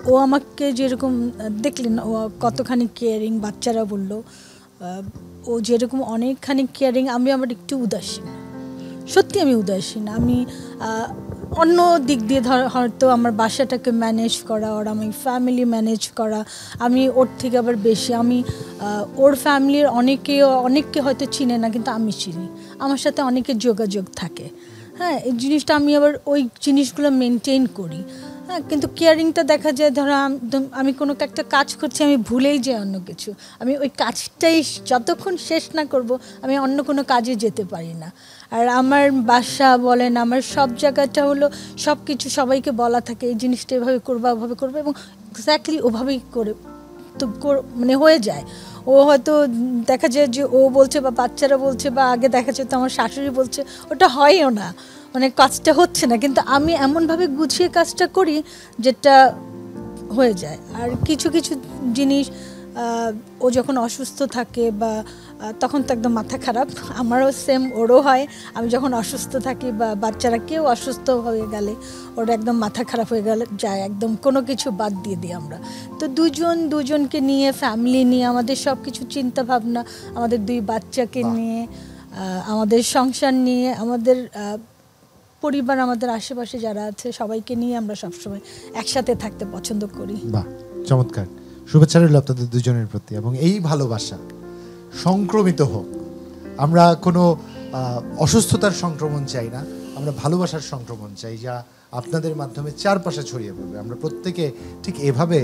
ও আমাকে যেরকম দেখলেন, ও কতখানি কেয়ারিং, বাচ্চারা বললো ও যেরকম অনেকখানি কেয়ারিং, আমি আমার একটু উদাসীন, সত্যি আমি উদাসীন। আমি অন্য দিক দিয়ে হয়তো আমার বাসাটাকে ম্যানেজ করা, আর আমি ফ্যামিলি ম্যানেজ করা, আমি ওর থেকে আবার বেশি, আমি ওর ফ্যামিলির অনেককে হয়তো চিনে না, কিন্তু আমি চিনি, আমার সাথে অনেকের যোগাযোগ থাকে। হ্যাঁ, এই জিনিসটা আমি আবার ওই জিনিসগুলো মেনটেন করি। হ্যাঁ, কিন্তু কেয়ারিংটা দেখা যায়, ধরো আমি কোনো একটা কাজ করছি, আমি ভুলেই যাই অন্য কিছু, আমি ওই কাজটাই যতক্ষণ শেষ না করব আমি অন্য কোনো কাজে যেতে পারি না। আর আমার বাসা বলেন, আমার সব জায়গাটা হলো সব কিছু সবাইকে বলা থাকে, এই জিনিসটা এভাবে করবো, ওভাবে করবো, এবং এক্স্যাক্টলি ওভাবেই করে তো মানে হয়ে যায়। ও হয়তো দেখা যায় যে ও বলছে বা বাচ্চারা বলছে বা আগে দেখা যেত আমার শাশুড়ি বলছে, ওটা হয়ও না, মানে কাজটা হচ্ছে না, কিন্তু আমি এমনভাবে গুছিয়ে কাজটা করি যেটা হয়ে যায়। আর কিছু কিছু জিনিস ও যখন অসুস্থ থাকে বা তখন তো একদম মাথা খারাপ, আমারও সেম, ওরও হয়। আমি যখন অসুস্থ থাকি বা বাচ্চারা কেউ অসুস্থ হয়ে গেলে ওর একদম মাথা খারাপ হয়ে যায়, একদম কোনো কিছু বাদ দিয়ে দিই আমরা। তো দুজনকে নিয়ে, ফ্যামিলি নিয়ে, আমাদের সব কিছু চিন্তা ভাবনা, আমাদের 2 বাচ্চাকে নিয়ে, আমাদের সংসার নিয়ে, আমাদের পরিবার, আমাদের আশেপাশে যারা আছে সবাইকে নিয়ে আমরা সবসময় একসাথে থাকতে পছন্দ করি। বাহ, চমৎকার। শুভেচ্ছা রইল আপনাদের দুজনের প্রতি, এবং এই ভালোবাসা সংক্রমিত হোক। আমরা কোনো অসুস্থতার সংক্রমণ চাই না, আমরা ভালোবাসার সংক্রমণ চাই, যা আপনাদের মাধ্যমে চারপাশে ছড়িয়ে পড়বে। আমরা প্রত্যেকে ঠিক এভাবে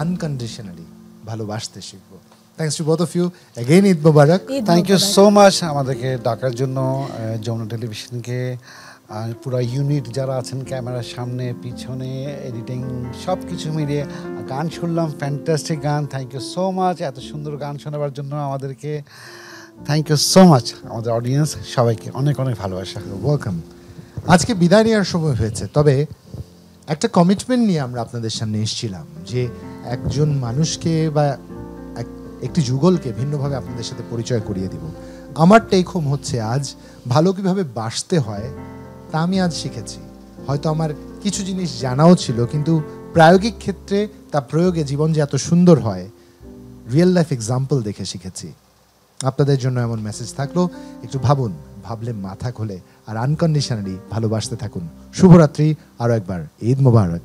আনকন্ডিশনালি ভালোবাসতে শিখবো। Thanks to both of you again, Eid Mubarak. Thank you so much আমাদেরকে ডাকার জন্য, যমুনা টেলিভিশনকে, পুরো ইউনিট যারা আছেন ক্যামেরার সামনে পিছনে, এডিটিং সব কিছু মিলিয়ে। গান শুনলাম, ফ্যান্টাস্টিক গান, থ্যাংক ইউ সো মাচ এত সুন্দর গান শোনাবার জন্য আমাদেরকে। থ্যাংক ইউ সো মাচ আমাদের অডিয়েন্স সবাইকে, অনেক অনেক ভালোবাসা। ওয়েলকাম। আজকে বিদায় নেওয়ার সময় হয়েছে, তবে একটা কমিটমেন্ট নিয়ে আমরা আপনাদের সামনে এসেছিলাম যে একজন মানুষকে বা একটি যুগলকে ভিন্নভাবে আপনাদের সাথে পরিচয় করিয়ে দিব। আমার টেক হোম হচ্ছে, আজ ভালো কিভাবে বাসতে হয় তা আমি আজ শিখেছি। হয়তো আমার কিছু জিনিস জানাও ছিল, কিন্তু প্রায়োগিক ক্ষেত্রে তা প্রয়োগে জীবন যে এত সুন্দর হয়, রিয়েল লাইফ এক্সাম্পল দেখে শিখেছি। আপনাদের জন্য এমন মেসেজ থাকলো, একটু ভাবুন, ভাবলে মাথা খোলে, আর আনকন্ডিশনালি ভালোবাসতে থাকুন। শুভরাত্রি, আরও একবার ঈদ মোবারক।